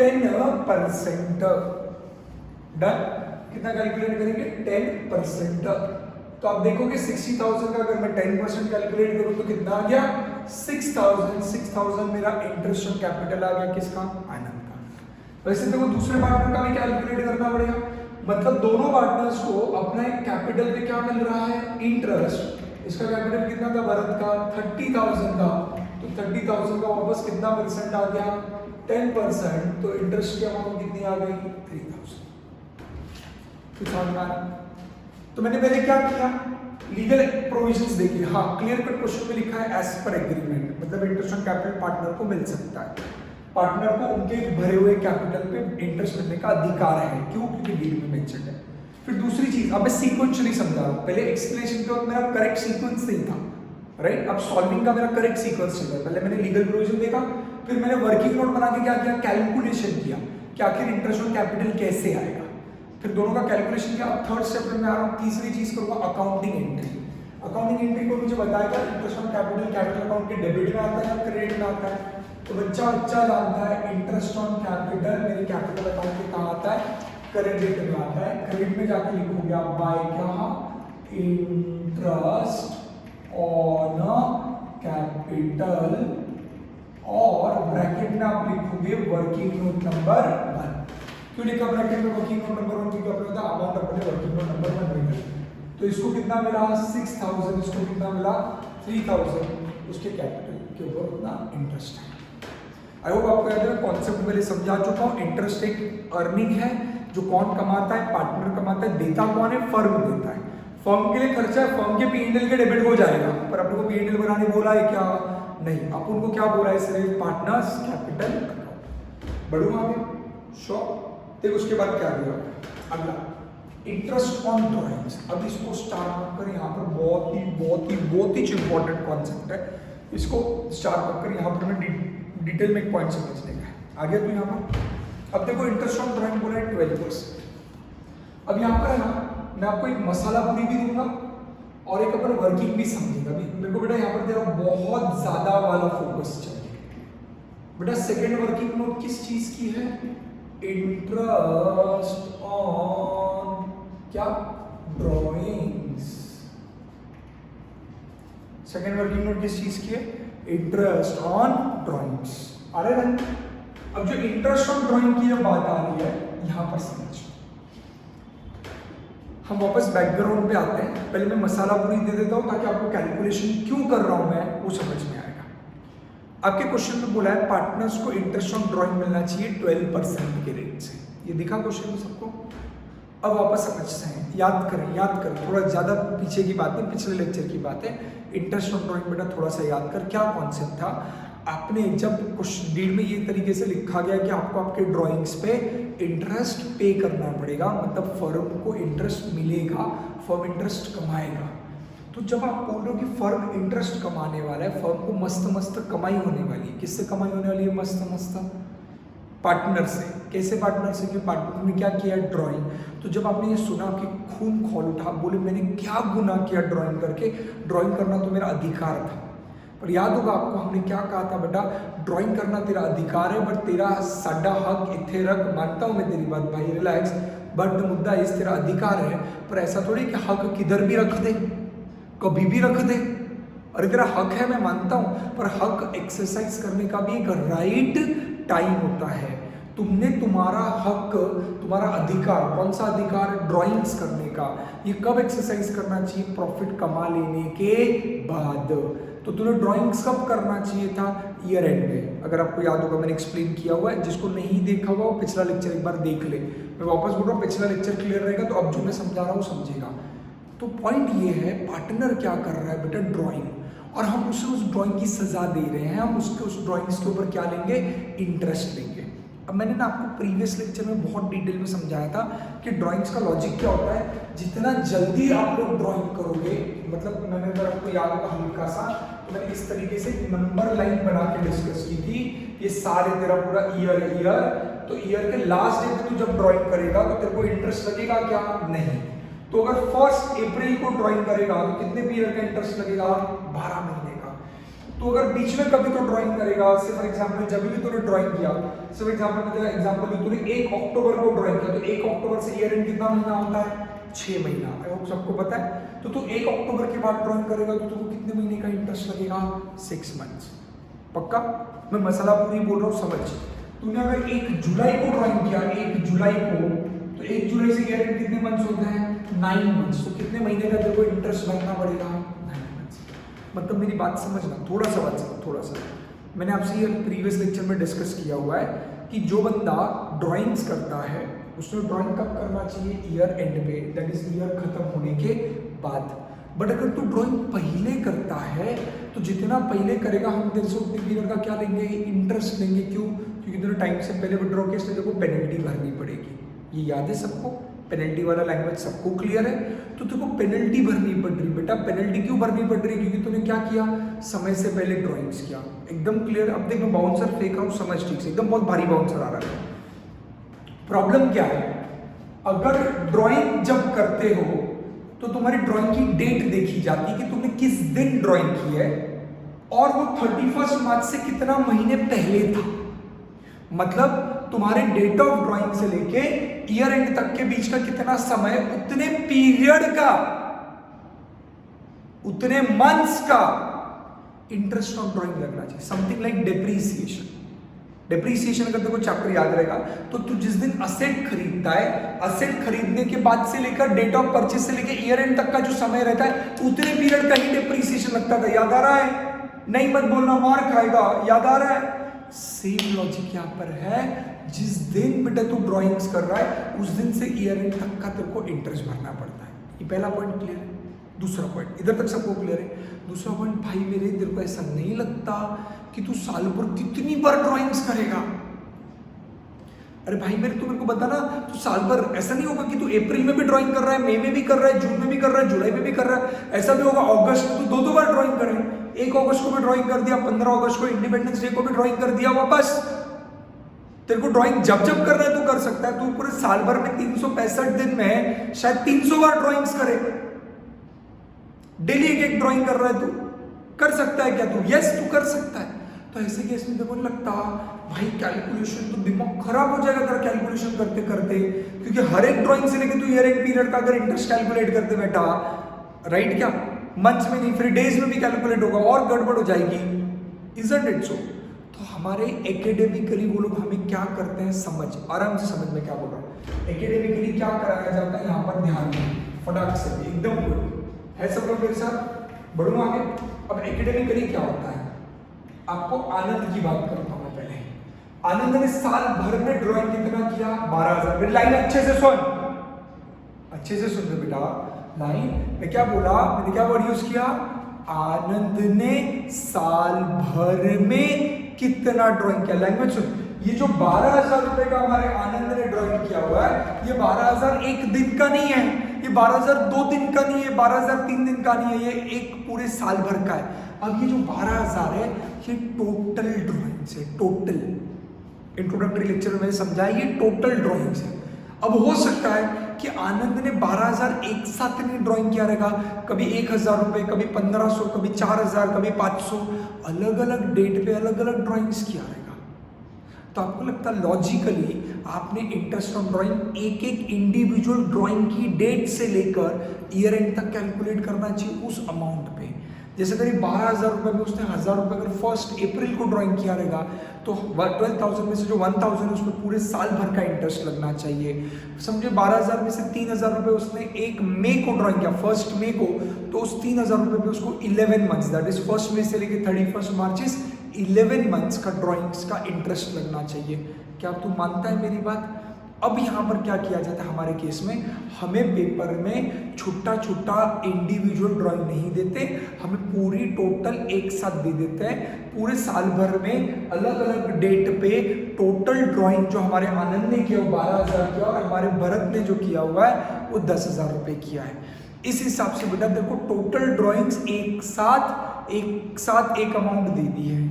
10%। डन, कितना कैलकुलेट करेंगे, 10%। तो आप देखोगे 60,000 का अगर मैं 10% कैलकुलेट करूं तो कितना आ गया, 6,000 मेरा इंटरेस्ट ऑन कैपिटल आ गया, किसका, आनंद का। वैसे देखो दूसरे पार्टनर का भी कैलकुलेट करना पड़ेगा, मतलब दोनों पार्टनर्स को अपना एक कैपिटल पे क्या मिल रहा है, इंटरेस्ट। इसका कैपिटल कितना था भरत का, 30,000 का, तो 30,000 का वापस कितना परसेंट आ गया, 10%। तो इंटरेस्ट की अमाउंट कितनी आ गई, 3,000। तो मैंने पहले क्या किया, लीगल प्रोविजंस देखिए। हाँ, क्लियर कट क्वेश्चन में लिखा है एज पर एग्रीमेंट, मतलब इंटरेस्ट ऑन कैपिटल पार्टनर को मिल सकता है, पार्टनर को उनके भरे हुए कैपिटल पे इंटरेस्ट मिलने का अधिकार है। क्यों, क्योंकि डीड में मेंशन है। फिर दूसरी चीज, अब मैं सीक्वेंशियली समझा रहा हूँ, पहले एक्सप्लेनेशन के वक्त मेरा करेक्ट सीक्वेंस नहीं था, राइट। अब सॉल्विंग का मेरा करेक्ट सीक्वेंस चल रहा है। पहले मैंने लीगल प्रोविजन देखा, फिर मैंने वर्किंग नोट बना के क्या किया, कैलकुलेशन किया कि आखिर इंटरेस्ट ऑन कैपिटल कैसे आएगा, फिर दोनों का कैलकुलेशन किया। अब थर्ड स्टेप में आ रहा हूँ, तीसरी चीज करूंगा अकाउंटिंग एंट्री। अकाउंटिंग एंट्री को मुझे बताएगा इंटरेस्ट ऑन कैपिटल अकाउंट के डेबिट में आता है या क्रेडिट में आता है। तो बच्चा जानता है इंटरेस्ट ऑन कैपिटल मेरे कैपिटल अकाउंट में कहाँ आता है, क्रेडिट में आता है। क्रेडिट में जाके लिखोगे आप बाय क्या, इंटरेस्ट ऑन कैपिटल, और ब्रैकेट में आप लिखोगे वर्किंग नोट नंबर 1। क्यों लिखा ब्रैकेट में वर्किंग नोट नंबर 1, क्योंकि अपने अमाउंट अपने वर्किंग नोट नंबर 1 में मिला। तो इसको कितना मिला, 6,000, इसको कितना मिला, 3,000, उसके कैपिटल के ऊपर उतना इंटरेस्ट है। आई होप आपको याद है, कॉन्सेप्ट पहले समझा चुका हूँ। इंटरेस्ट एक अर्निंग है जो कौन कमाता है, पार्टनर कमाता है, देता कौन है, फर्म देता है। फर्म के लिए खर्चा है, फर्म के P&L के डेबिट हो जाएगा, पर अपन को P&L बनाने बोला है क्या, नहीं। अपन को क्या बोला है, सिर्फ पार्टनर्स कैपिटल अकाउंट। बढ़ूंगा आगे, श्योर। देखो उसके बाद क्या दिया, अगला इंटरेस्ट ऑन ड्रॉइंग्स। अब इसको स्टार्ट कर, यहाँ पर बहुत ही इंपॉर्टेंट कॉन्सेप्ट है, इसको स्टार्ट कर यहाँ पर मैं डिटेल में एक पॉइंट समझने का है। आगे तो यहाँ पर अब देखो इंटरेस्ट ऑन ड्रॉइंग बोला है 12%। अब यहाँ पर है ना, मैं आपको एक मसाला पूरी भी दूंगा और एक अपन वर्किंग भी समझेगा। अभी मेरे को बेटा यहाँ पर तेरा बहुत ज्यादा वाला फोकस चाहिए बेटा। सेकेंड वर्किंग नोट किस चीज की है, इंटरेस्ट ऑन क्या, ड्रॉइंग्स। सेकेंड वर्किंग नोट किस चीज की है, इंटरेस्ट ऑन ड्रॉइंग्स। अरे रन, अब जो इंटरेस्ट ऑन ड्रॉइंग की बात आ रही है यहां पर समझ, हम वापस बैकग्राउंड पे आते हैं। पहले मैं मसाला पूरी दे देता हूँ ताकि आपको कैलकुलेशन क्यों कर रहा हूँ मैं वो समझ में आएगा। आपके क्वेश्चन में बोला है पार्टनर्स को इंटरेस्ट ऑन ड्राइंग मिलना चाहिए 12% के रेट से। ये दिखा क्वेश्चन में सबको? अब वापस समझते हैं, याद करें थोड़ा ज़्यादा पीछे की बात है, पिछले लेक्चर की बात है। इंटरेस्ट ऑन ड्राइंग बेटा थोड़ा सा याद कर, क्या कॉन्सेप्ट था। आपने जब क्वेश्चन डीड में ये तरीके से लिखा गया कि आपको आपके ड्राइंग्स पे इंटरेस्ट पे करना पड़ेगा, मतलब फर्म को इंटरेस्ट मिलेगा, फर्म इंटरेस्ट कमाएगा। तो जब आप बोल रहे हो कि फर्म इंटरेस्ट कमाने वाला है, फर्म को मस्त मस्त कमाई होने वाली है। किससे कमाई होने वाली है मस्त मस्त? पार्टनर से। कैसे पार्टनर से? कि पार्टनर ने क्या किया? ड्राइंग। तो जब आपने ये सुना कि खून खोल उठा, बोले मैंने क्या गुनाह किया ड्राइंग करके, ड्राइंग करना तो मेरा अधिकार था। पर याद होगा आपको हमने क्या कहा था बेटा, ड्राइंग करना तेरा अधिकार है बट तेरा साडा हक इथे रख। मानता हूं मैं तेरी बात भाई, रिलैक्स, बट मुद्दा इस तेरा अधिकार है, पर ऐसा थोड़ी कि हक किधर भी रख दे, कभी भी रख दे। अरे तेरा हक है मैं मानता हूं, पर हक एक्सरसाइज करने का भी एक राइट टाइम होता है। तुमने तुम्हारा हक, तुम्हारा अधिकार, कौन सा अधिकार? ड्राइंग्स करने का। ये कब एक्सरसाइज करना चाहिए? प्रॉफिट कमा लेने के बाद। तो तुम्हें ड्राइंग्स कब करना चाहिए था? ईयर एंड में। अगर आपको याद होगा मैंने एक्सप्लेन किया हुआ है, जिसको नहीं देखा हुआ वो पिछला लेक्चर एक बार देख ले। मैं वापस बोल रहा हूँ, पिछला लेक्चर क्लियर रहेगा तो अब जो मैं समझा रहा हूँ समझेगा। तो पॉइंट ये है, पार्टनर क्या कर रहा है बेटा? ड्राइंग, और हम उसे उस ड्राइंग की सजा दे रहे हैं। हम उसके उस ड्राइंग्स के ऊपर क्या लेंगे? इंटरेस्ट लेंगे। अब मैंने ना आपको प्रीवियस लेक्चर में बहुत डिटेल में समझाया था कि ड्राइंग्स का लॉजिक क्या होता है। जितना जल्दी आप लोग ड्राइंग करोगे, मतलब मैंने अगर आपको याद होगा हल्का सा, तो मैंने इस तरीके से नंबर लाइन बना के डिस्कस की थी। ये सारे तेरा पूरा ईयर, तो ईयर के लास्ट डे पे तू जब ड्राइंग करेगा तो तेरे को इंटरेस्ट लगेगा क्या? नहीं। तो अगर 1 अप्रैल को ड्राइंग करेगा तो कितने पीरियड का इंटरेस्ट लगेगा? 12 महीने का। तो अगर बीच में कभी तो ड्राइंग करेगा, से फॉर एग्जांपल जब भी तूने ड्राइंग किया, से फॉर एग्जांपल मैं तेरा एग्जांपल दूं, तूने 1 अक्टूबर को ड्राइंग किया, तो 1 अक्टूबर से ईयर एंड कितना महीना होता है? 6 महीना। आई होप सबको पता है। तो तू 1 अक्टूबर के बाद ड्राइंग करेगा तो तुमको कितने महीने का इंटरेस्ट लगेगा? 6 मंथ्स। पक्का? मैं मसाला पूरी बोल रहा हूँ, समझ। तूने अगर 1 जुलाई को ड्राइंग किया, 1 जुलाई को, तो 1 जुलाई से ईयर एंड कितने मंथ्स होते हैं? 9 मंथ्स। तो कितने महीने का तेरे को इंटरेस्ट भरना पड़ेगा? 9 मंथ्स। मतलब मेरी बात समझना, थोड़ा सा बात समझ, थोड़ा सा। मैंने आपसे ये प्रीवियस लेक्चर में डिस्कस किया हुआ है कि जो बंदा ड्राइंग्स करता है उसने ड्राइंग कब करना चाहिए? ईयर एंड पे, दैट इज ईयर खत्म होने के बाद। बट अगर तू ड्राइंग पहले करता है तो जितना पहले करेगा हम तेरे से उतने पीरियड का क्या लेंगे? इंटरेस्ट लेंगे। क्यों? क्योंकि तेरे टाइम से पहले विड्रॉ किया, इसलिए तेरे को पेनल्टी भरनी पड़ेगी। ये याद है सबको? पेनल्टी वाला लैंग्वेज सबको क्लियर है? तो तुमको पेनल्टी भरनी पड़ रही बेटा। पेनल्टी क्यों भरनी पड़ रही? क्योंकि तूने क्या किया? समय से पहले ड्राइंग्स किया। एकदम क्लियर? अब देख मैं बाउंसर फेंक रहा हूँ, समझ ठीक से, एकदम बहुत भारी बाउंसर आ रहा है। प्रॉब्लम क्या है? अगर ड्राइंग जब करते हो तो तुम्हारी ड्राइंग की डेट देखी जाती है कि तुमने किस दिन ड्राइंग की है, और वो 31 मार्च से कितना महीने पहले था। मतलब तुम्हारे डेट ऑफ ड्राइंग से लेके ईयर एंड तक के बीच का कितना समय, उतने पीरियड का, उतने मंथ्स का इंटरेस्ट ऑन ड्राइंग लगना चाहिए। Something like depreciation. डेप्रीसिएशन अगर देखो चैप्टर याद रहेगा तो तू जिस दिन असेट खरीदता है, असेट खरीदने के बाद से लेकर डेट ऑफ परचेज से लेकर ईयर एंड तक का जो समय रहता है, उतने पीरियड का ही डेप्रीसिएशन लगता था। याद आ रहा है? नहीं मत बोलना, मार खाएगा। याद आ रहा है? सेम लॉजिक यहाँ पर है। जिस दिन बेटा तू ड्राइंग्स कर रहा है उस दिन से ईयर एंड तक का तेरे को इंटरेस्ट भरना पड़ता है। ये पहला पॉइंट क्लियर है। दूसरा पॉइंट इधर तक सबको क्लियर है? दूसरा पॉइंट, भाई मेरे तेरे को ऐसा नहीं लगता कि तू साल भर कितनी बार ड्राइंग्स करेगा? अरे भाई मेरे को बता ना, तू साल भर, ऐसा नहीं होगा कि तू अप्रैल में भी ड्राइंग कर रहा है, मई में भी कर रहा है, जून में भी कर रहा है, जुलाई में भी कर रहा है। ऐसा भी होगा अगस्त में तू 2 बार ड्राइंग करे। 1 अगस्त को भी ड्राइंग कर दिया, 15 अगस्त को इंडिपेंडेंस डे को भी ड्राइंग कर दिया। वापस तेरे को ड्राइंग जब जब करना है तू कर सकता है। तू पूरे साल भर में 365 दिन में शायद 300 बार ड्राइंग्स करे। डेली एक ड्राइंग कर रहा है, तू कर सकता है क्या? तू यस तू कर सकता है। तो ऐसे केस में देखो लगता भाई कैलकुलेशन तो दिमाग खराब हो जाएगा तेरा कैलकुलेशन करते करते, क्योंकि हर एक ड्राइंग से लेके तू ईयर एंड पीरियड का अगर इंटरेस्ट कैलकुलेट करते बेटा, राइट? क्या मंथ्स में नहीं, फिर डेज में भी कैलकुलेट होगा और गड़बड़ हो जाएगी। Isn't it so? तो हमारे एकेडमिकली वो लोग हमें क्या करते हैं, समझ, आराम से समझ में क्या बोल रहा हूँ। एकेडमिकली क्या कराया जाता है यहाँ पर ध्यान दें। फटाक से भी एकदम गुड है। सब लोग मेरे साथ बढ़ू आगे। अब एकेडमिकली क्या होता है, आपको आनंद की बात करता हूं मैं पहले। आनंद ने साल भर में ड्राइंग कितना किया? 12,000। मेरी लाइन अच्छे से सुन, अच्छे से सुन बेटा लाइन। मैं क्या बोला, मैंने क्या वर्ड यूज किया? आनंद ने साल भर में कितना ड्राइंग किया? लैंग्वेज सुन। ये जो 12,000 रुपए का हमारे आनंद ने ड्राइंग किया हुआ है, ये 12,000 एक दिन का नहीं है, ये 12,000 2 दिन का नहीं है, 12,000 3 दिन का नहीं है, ये एक पूरे साल भर का है। अब ये जो 12,000 है ये टोटल ड्राइंग्स है, टोटल। इंट्रोडक्टरी लेक्चर में समझाया ये टोटल ड्राइंग्स है। अब हो सकता है कि आनंद ने 12,000 एक साथ नहीं ड्राइंग किया रहेगा, कभी 1,000 रुपए, कभी 1,500, कभी 4,000, कभी 500, अलग अलग डेट पे अलग अलग ड्राइंग्स किया रहेगा। तो आपको लगता है लॉजिकली आपने इंटरेस्ट ऑन ड्राइंग एक एक इंडिविजुअल ड्राइंग की डेट से लेकर ईयर एंड तक कैलकुलेट करना चाहिए उस अमाउंट पे। जैसे करीब 12,000 रुपए में उसने 1,000 रुपए अगर 1 अप्रैल को ड्राइंग किया रहेगा तो 12,000 में से जो 1,000 है उसमें पूरे साल भर का इंटरेस्ट लगना चाहिए। समझे 12,000 में से 3,000 रुपए उसने 1 मई को ड्राइंग किया, 1 मई को, तो उस 3,000 रुपए पे उसको 11 मंथ्स, दैट इज 1 मई से लेकर 31 मार्च 11 मंथ्स का ड्राइंग्स का इंटरेस्ट लगना चाहिए। क्या तू मानता है मेरी बात? अब यहाँ पर क्या किया जाता है हमारे केस में, हमें पेपर में छोटा छोटा इंडिविजुअल ड्राइंग नहीं देते, हमें पूरी टोटल एक साथ दे देते हैं। पूरे साल भर में अलग अलग डेट पे टोटल ड्राइंग जो हमारे आनंद ने किया वो 12,000 किया और हमारे भरत ने जो किया हुआ है वो 10,000 रुपये किया है। इस हिसाब से बेटा देखो टोटल ड्राइंग्स एक साथ एक अमाउंट दे दी है।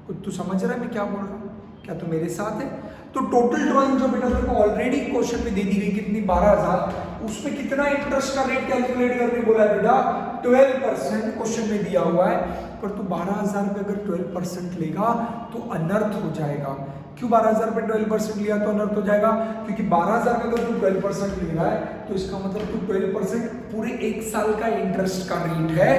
कुछ तू समझ रहा है मैं क्या बोल रहा हूँ? क्या तू मेरे साथ है? तो टोटल ड्राइंग जो बेटा देखो ऑलरेडी क्वेश्चन में दे दी गई कितनी 12,000, उसमें कितना इंटरेस्ट का रेट कैलकुलेट करने बोला है बेटा? 12% क्वेश्चन में दिया हुआ है। पर तू 12,000 पे अगर 12% लेगा तो अनर्थ हो जाएगा। क्यों 12,000 पे 12% लिया तो अनर्थ हो जाएगा? क्योंकि 12,000 पे अगर तू 12% ले रहा है तो इसका मतलब तू 12% पूरे एक साल का इंटरेस्ट का रेट है।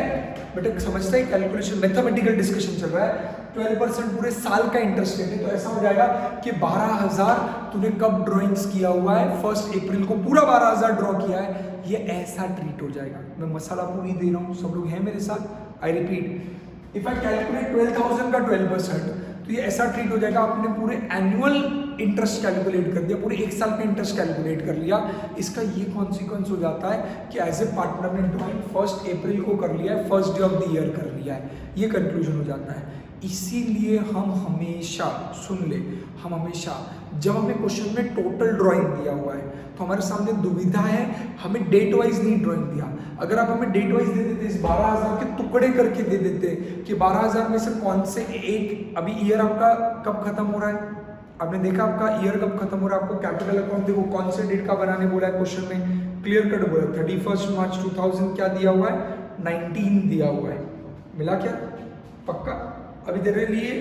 बेटा समझता है कैलकुलेशन, मैथमेटिकल डिस्कशन चल रहा है। 12% पूरे साल का इंटरेस्ट रेट है, तो ऐसा हो जाएगा कि 12,000 तूने कब ड्राइंग्स किया हुआ है? 1 अप्रैल को पूरा 12,000 ड्रॉ किया है, ये ऐसा ट्रीट हो जाएगा। मैं मसाला पूरी दे रहा हूँ, सब लोग हैं मेरे साथ? I repeat, if I calculate 12,000 का 12%, तो ये ऐसा ट्रीट हो जाएगा आपने पूरे एनुअल इंटरेस्ट कैलकुलेट कर दिया, पूरे एक साल का इंटरेस्ट कैलकुलेट कर लिया। इसका ये कॉन्सिक्वेंस हो जाता है कि एज ए पार्टनर ने ड्राइंग 1 अप्रैल को कर लिया है, 1st day of the year कर लिया है, ये कंक्लूजन हो जाता है। इसीलिए हम हमेशा, सुन ले, हम हमेशा जब हमें क्वेश्चन में टोटल ड्राइंग दिया हुआ है तो हमारे सामने दुविधा है, हमें डेट वाइज नहीं ड्राइंग दिया। अगर आप हमें डेट वाइज दे देते, इस 12,000 के टुकड़े करके दे देते कि 12,000 में से कौन से एक, अभी ईयर आपका कब खत्म हो रहा है, आपने देखा आपका ईयर कब खत्म हो रहा है, आपको कैपिटल अकाउंट देखो कौन से डेट का बनाने बोला है क्वेश्चन में, क्लियर कट बोला 31 मार्च 2000 क्या दिया हुआ है? 19 दिया हुआ है। मिला क्या? पक्का? अभी तेरे लिए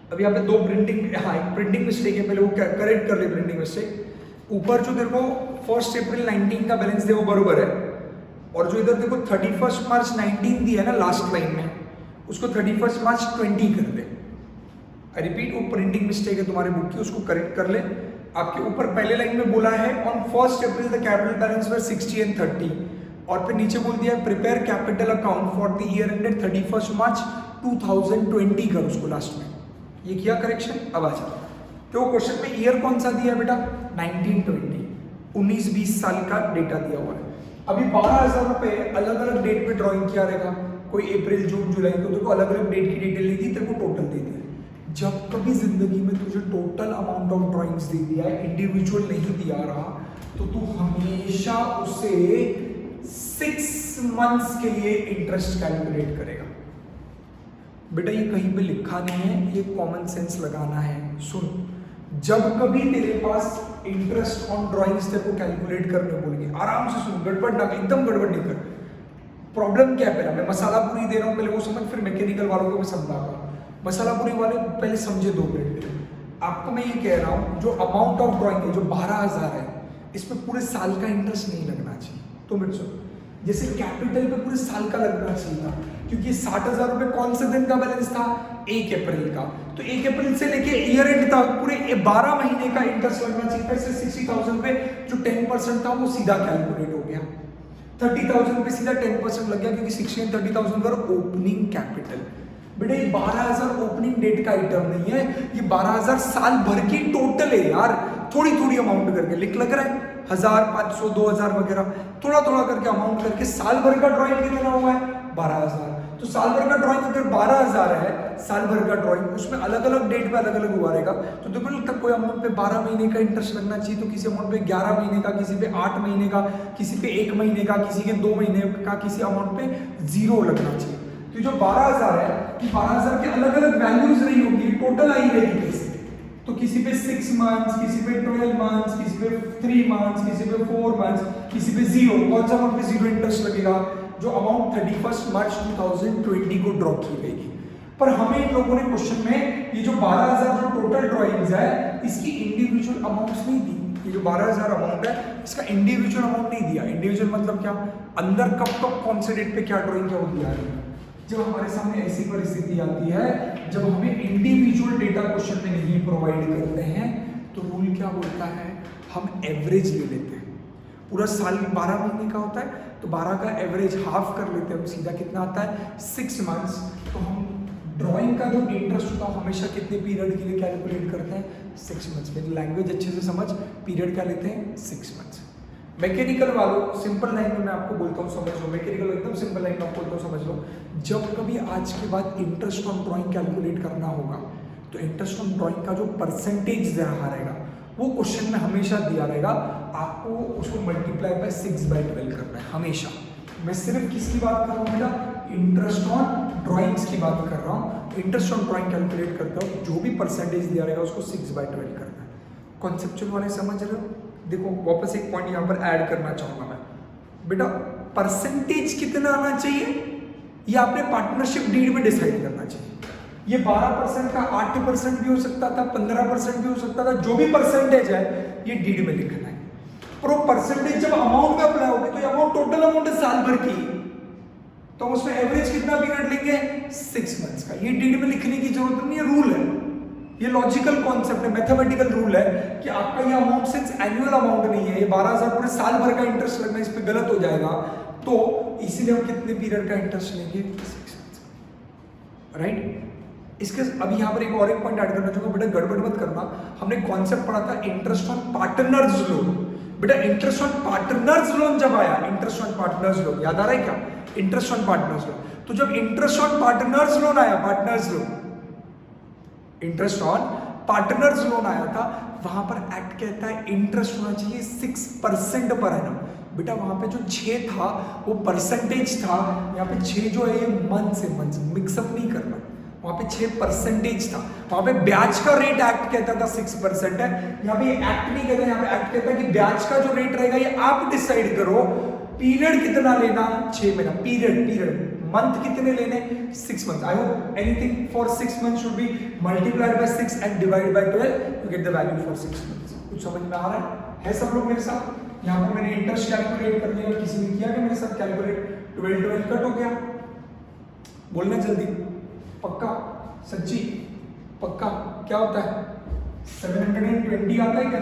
अभी यहाँ पे 2 प्रिंटिंग, हाँ एक प्रिंटिंग मिस्टेक है, पहले वो करेक्ट कर ले प्रिंटिंग मिस्टेक। ऊपर जो तेरे को 1 अप्रैल 19 का बैलेंस दे वो बरोबर है, और जो इधर देखो 31 मार्च 19 दिया है ना लास्ट लाइन में, उसको 31 मार्च 20 कर ले। आई रिपीट, वो प्रिंटिंग मिस्टेक है तुम्हारे बुक की, उसको करेक्ट कर ले। आपके ऊपर पहले लाइन में बोला है on 1 April the capital balance were 60 and 30, और फिर नीचे बोल दिया prepare capital account for the year ended 31 मार्च 2020 कर उसको लास्ट में, ये किया करेक्शन। अब आ जाओ, तो क्वेश्चन में ईयर कौन सा दिया है बेटा? 1920, 19-20 साल का डेटा दिया हुआ है। अभी 12,000 रुपए अलग अलग डेट पे ड्राइंग किया रहेगा, कोई अप्रैल जून जुलाई, तो देखो अलग अलग डेट की डिटेल ली थी, तेरे को टोटल दे दिया। जब कभी जिंदगी में तुझे टोटल अमाउंट ऑफ ड्राइंग्स दे दिया है, इंडिविजुअल नहीं दिया रहा, तो तू हमेशा उसे 6 मंथ्स के लिए इंटरेस्ट कैलकुलेट करेगा। बेटा ये कहीं पे लिखा नहीं है, ये कॉमन सेंस लगाना है। सुन, जब कभी तेरे पास इंटरेस्ट ऑन ड्राइंग्स तेरे को कैलकुलेट करने बोलेंगे, आराम से सुन, गड़बड़ ना कर, एकदम गड़बड़ नहीं कर। प्रॉब्लम क्या है? पहला मैं मसाला पूरी दे रहा हूँ, पहले वो समझ, फिर मैकेनिकल वालों को मैं समझाऊंगा। मसाला पूरी वाले पहले समझे 2 मिनट। आपको मैं ये कह रहा हूँ जो अमाउंट ऑफ ड्राइंग है, जो 12,000 है, इसमें पूरे साल का इंटरेस्ट नहीं लगना चाहिए। 2 मिनट सुन, जैसे कैपिटल पे पूरे साल का लगना चाहिए था, क्योंकि 60,000 रुपए कौन से दिन का बैलेंस था? 1 अप्रैल का, तो 1 अप्रैल से लेके ईयर एंड तक पूरे 12 महीने का इंटरेस्ट लगना चाहिए था। इससे 60,000 पे जो 10% था वो सीधा कैलकुलेट हो गया। 30,000 पे सीधा 10% लग गया, क्योंकि 60 एंड 30,000 का ओपनिंग कैपिटल। बेटे ये 12,000 ओपनिंग डेट का आइटम नहीं है, ये 12,000 साल भर की टोटल है यार। थोड़ी थोड़ी अमाउंट करके लिख लग रहा है 1,000, 500, 2,000 वगैरह, थोड़ा थोड़ा करके अमाउंट करके साल भर का ड्राइंग कितना हुआ है 12,000। तो साल भर का ड्राइंग अगर 12,000 है, साल भर का ड्राइंग, उसमें अलग अलग डेट पे अलग अलग हुआ रहेगा। तो देखो लगता कोई अमाउंट पे 12 महीने का इंटरेस्ट लगना चाहिए, तो किसी अमाउंट पे 11 महीने का, किसी पे 8 महीने का, किसी पे 1 महीने का, किसी के 2 महीने का, किसी अमाउंट पे 0 लगना चाहिए। तो जो 12,000 है, कि 12,000 के अलग अलग वैल्यूज नहीं होगी, टोटल आई रहेगी कैसे। तो किसी पे 6 मंथ्स, किसी पे 12 मंथ्स, किसी पे 3 मंथ्स, किसी पे 4 मंथ्स, किसी पे 0। कौन सा अमाउंट पे 0 इंटरेस्ट लगेगा? जो अमाउंट 31 मार्च 2020 को ड्रॉ की गई। पर हमें इन लोगों ने क्वेश्चन में ये जो 12,000 जो टोटल ड्रॉइंग्स है, इसकी इंडिविजुअल अमाउंट्स नहीं दी। ये जो 12,000 अमाउंट है, इसका इंडिविजुअल अमाउंट नहीं दिया। इंडिविजुअल मतलब क्या? अंदर कब कब कौन से डेट पे क्या ड्रॉइंग क्या वो दिया है। जब हमारे सामने ऐसी परिस्थिति आती है जब हमें इंडिविजुअल डेटा क्वेश्चन में नहीं प्रोवाइड करते हैं, तो रूल क्या बोलता है? हम एवरेज ले लेते हैं। पूरा साल 12 महीने का होता है, तो 12 का एवरेज हाफ कर लेते हैं, हम सीधा कितना आता है 6 मंथ्स। तो हम ड्राइंग का जो इंटरेस्ट होता है हमेशा कितने पीरियड के लिए कैलकुलेट करते हैं? 6 मंथ्स में। लैंग्वेज अच्छे से समझ, पीरियड क्या लेते हैं? 6 मंथ्स। मैकेनिकल वालों सिंपल लाइन में मैं आपको बोलता हूँ समझ लो, मैकेनिकल एकदम सिंपल लाइन में आपको बोलता हूँ समझ लो। जब कभी आज के बाद इंटरेस्ट ऑन ड्राइंग कैलकुलेट करना होगा, तो इंटरेस्ट ऑन ड्राइंग का जो परसेंटेज रहा रहेगा वो क्वेश्चन में हमेशा दिया रहेगा। आपको उसको मल्टीप्लाई बाय 6/12 करना है हमेशा। मैं सिर्फ किसकी बात कर रहा हूँ बेटा? इंटरेस्ट ऑन ड्राइंग्स की बात कर रहा हूँ। इंटरेस्ट ऑन ड्राइंग कैलकुलेट करता हूँ, जो भी परसेंटेज दिया रहेगा उसको 6/12 करना है। कॉन्सेप्चुअल वाले समझ रहे हो? देखो वापस एक पॉइंट यहाँ पर ऐड करना चाहूंगा मैं। बेटा परसेंटेज कितना आना चाहिए ये आपने पार्टनरशिप डीड में डिसाइड करना चाहिए। ये 12% का 8% भी हो सकता था, 15% भी हो सकता था, जो भी परसेंटेज है ये डीड में लिखना है। पर वो परसेंटेज जब अमाउंट में अप्लाई होगी तो ये अमाउंट टोटल अमाउंट है साल भर की, तो उसमें एवरेज कितना पीरियड लेंगे? 6 मंथ्स का। ये डीड में लिखने की जरूरत नहीं है, रूल है। ये लॉजिकल कॉन्सेप्ट है, मैथमेटिकल रूल है कि आपका ये अमाउंट सिंस एनुअल अमाउंट नहीं है, ये 12,000 पूरे साल भर का इंटरेस्ट लगना इस पे गलत हो जाएगा। तो इसीलिए हम कितने पीरियड का इंटरेस्ट लेंगे? 6 मंथ्स, राइट। इसके अभी यहाँ पर एक और एक पॉइंट ऐड करना चाहूंगा, बेटा गड़बड़ मत करना। हमने कॉन्सेप्ट पढ़ा था इंटरेस्ट ऑन पार्टनर्स लोन। बेटा इंटरेस्ट ऑन पार्टनर्स लोन जब आया, इंटरेस्ट ऑन पार्टनर्स लोन याद आ रहा है क्या? Interest on partners loan. तो जब इंटरेस्ट ऑन पार्टनर्स लोन आया, partners loan, interest on partners loan आया था, वहां पर एक्ट कहता है इंटरेस्ट होना चाहिए 6% पर एनम। बेटा वहां पे जो 6 था वो परसेंटेज था, यहाँ पे 6 जो है ये मंथ से मंथ, मिक्सअप नहीं करना। वहां पे 6% था, वहां पे ब्याज का रेट एक्ट कहता था 6% है। यहाँ पे एक्ट नहीं कहता, यहाँ पे एक्ट कहता है कि ब्याज का जो रेट रहेगा ये आप डिसाइड करो। पीरियड कितना लेना? 6 महीना। पीरियड मंथ कितने लेने? 6 month. I hope anything for 6 month should be multiplied by 6 and divide by 12, you get the value for 6 months. कुछ समझ में आ रहा है सब लोग मेरे साथ? यहाँ पर मैंने इंटरेस्ट कैलकुलेट कर लिया, किसी ने किया क्या मेरे साथ कैलकुलेट? 12 कट हो गया। बोलना जल्दी, पक्का? सच्ची? पक्का? क्या होता है? 720 आता है क्या?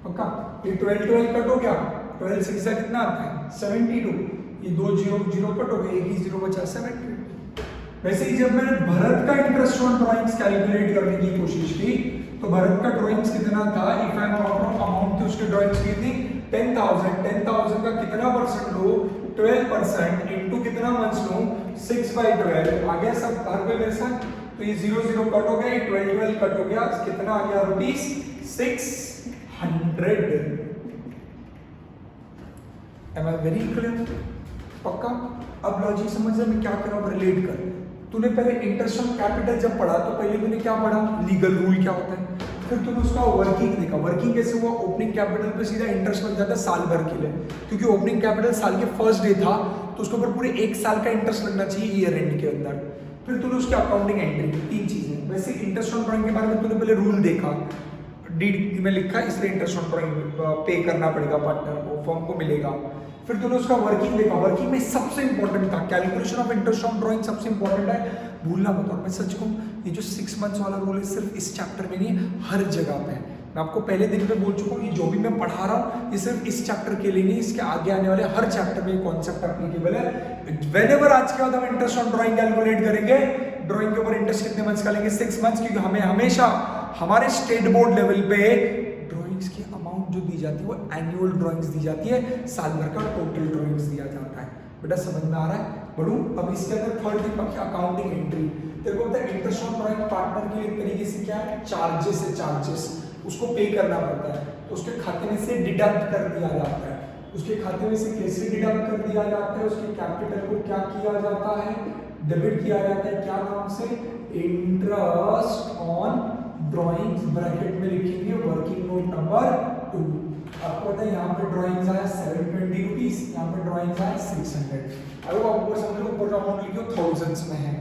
पक्का? ये 12 कट हो गया, 12 से कितना आता है? 72। ये 2 0 कट हो गए, एक ही 0 बचा, 72। वैसे ही जब मैंने भरत का इंटरेस्ट ऑन ड्राइंग्स कैलकुलेट करने की कोशिश की, तो भरत का ड्राइंग्स कितना था? If I am not wrong, amount थी उसके ड्राइंग्स की थी 10,000 का कितना परसेंट लो? 12% इनटू कितना मंथ्स लो? 6/12। आ गया सब हर पे मेरे साथ? तो ये 0 कट हो गया, ये 12 कट हो गया, कितना आ गया? ₹600। Am I very clear? पक्का? अब लॉजिक समझ रहे मैं क्या कर रहा हूँ? रिलेट कर। तूने पहले इंटरेस्ट ऑन कैपिटल जब पढ़ा तो पहले तूने क्या पढ़ा? लीगल रूल क्या होता है। फिर तूने उसका वर्किंग देखा। वर्किंग कैसे हुआ? ओपनिंग कैपिटल पे सीधा इंटरेस्ट लग जाता है साल भर के लिए, क्योंकि ओपनिंग कैपिटल साल के फर्स्ट डे था, तो उसके ऊपर पूरे 1 साल का इंटरेस्ट लगना चाहिए ईयर एंड के अंदर। फिर तूने उसकी अकाउंटिंग एंट्री, 3 चीजें। वैसे इंटरेस्ट ऑन ड्राइंग के बारे में तूने पहले रूल देखा, डीड में लिखा, इसलिए इंटरेस्ट ऑन ड्राइंग पे करना पड़ेगा पार्टनर को, फर्म को मिलेगा। फिर तूने उसका वर्किंग देखा। वर्किंग में सबसे इंपॉर्टेंट था calculation of interest on drawing, सबसे इंपॉर्टेंट है भूलना मत। और मैं सच कहूँ, ये जो 6 मंथ्स वाला रूल है सिर्फ इस चैप्टर में नहीं है, हर जगह पे है। मैं आपको पहले दिन में बोल चुका हूँ, ये जो भी मैं पढ़ा रहा हूँ ये सिर्फ इस चैप्टर के लिए नहीं, इसके आगे आने वाले हर चैप्टर में ये कॉन्सेप्ट एप्लीकेबल है। व्हेनेवर आज के बाद हम इंटरेस्ट ऑन ड्राइंग कैलकुलेट करेंगे, ड्राइंग के ऊपर इंटरेस्ट कितने मंथ्स का लेंगे, 6 मंथ्स, क्योंकि हमें हमेशा हमारे स्टेट बोर्ड लेवल पे ड्राइंग्स की अमाउंट जो दी जाती है वो एनुअल ड्राइंग्स दी जाती है, साल भर का टोटल ड्राइंग्स दिया जाता है। बेटा समझ में आ रहा है? बढ़ू अब इसके अंदर थर्ड थिंग बाकी अकाउंटिंग एंट्री। तेरे को पता है इंटरेस्ट ऑन ड्राइंग पार्टनर के एक तरीके से क्या है, चार्जेस है, चार्जेस उसको पे करना पड़ता है, तो उसके खाते में से डिडक्ट कर दिया जाता है। उसके खाते में से कैसे डिडक्ट कर दिया जाता है, उसके कैपिटल को क्या किया जाता है, डेबिट किया जाता है, क्या नाम से, इंटरेस्ट ऑन ड्राइंग्स, ब्रैकेट में लिखेंगे वर्किंग नोट नंबर 2। आपको पता है यहाँ पे ड्राइंग्स आया 720 रुपीज, यहाँ पे ड्राइंग्स आया 600। अगर आपको समझ लो ऊपर अमाउंट लिखो थाउजेंड्स में है,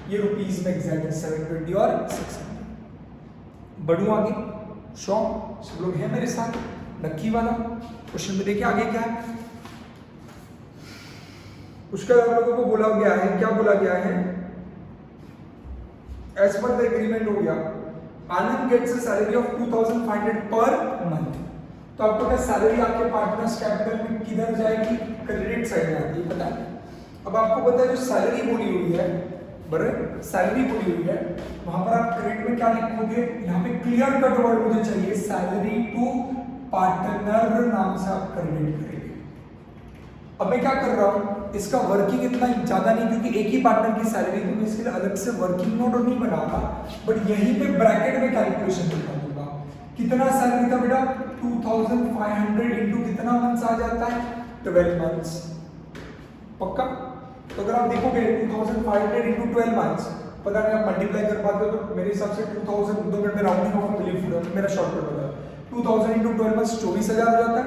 ये रुपीज में एग्जैक्ट 720 और 600। बढ़ू आगे, श्योर सब लोग हैं मेरे साथ? नक्की वाला क्वेश्चन में देखिए आगे क्या है। उसके बाद आप लोगों को बोला गया है, क्या बोला गया है, एज पर द एग्रीमेंट हो गया, Anand gets a salary of 2500 per month. तो आपको क्या सैलरी आपके पार्टनर्स कैपिटल में किधर जाएगी, क्रेडिट साइड में आती है, पता है। अब आपको पता है जो सैलरी बोली हुई है, बराबर सैलरी बोली हुई है, वहां पर आप क्रेडिट में क्या लिखोगे, यहाँ पे क्लियर कट वर्ड मुझे चाहिए, सैलरी टू पार्टनर नाम से आप क्रेडिट करेंगे। अब मैं क्या कर रहा हूँ, इसका वर्किंग इतना ज्यादा नहीं क्योंकि एक ही पार्टनर की सैलरी, तो मैं इसके लिए अलग से वर्किंग नोट नहीं बनाता, बट यहीं पे ब्रैकेट में कैलकुलेशन दिखा दूंगा। कितना सैलरी था बेटा, 2500 इंटू कितना मंथ्स आ जाता है, 12 मंथ्स, पक्का। तो अगर आप देखोगे 2500 इंटू 12 मंथ्स, पता नहीं आप मल्टीप्लाई कर पाते हो तो मेरे हिसाब से 2000, 2 मिनट में राउंडिंग ऑफ बिलीव मेरा शॉर्टकट बता, 2000 इंटू 12 मंथ्स 24,000 हो जाता है।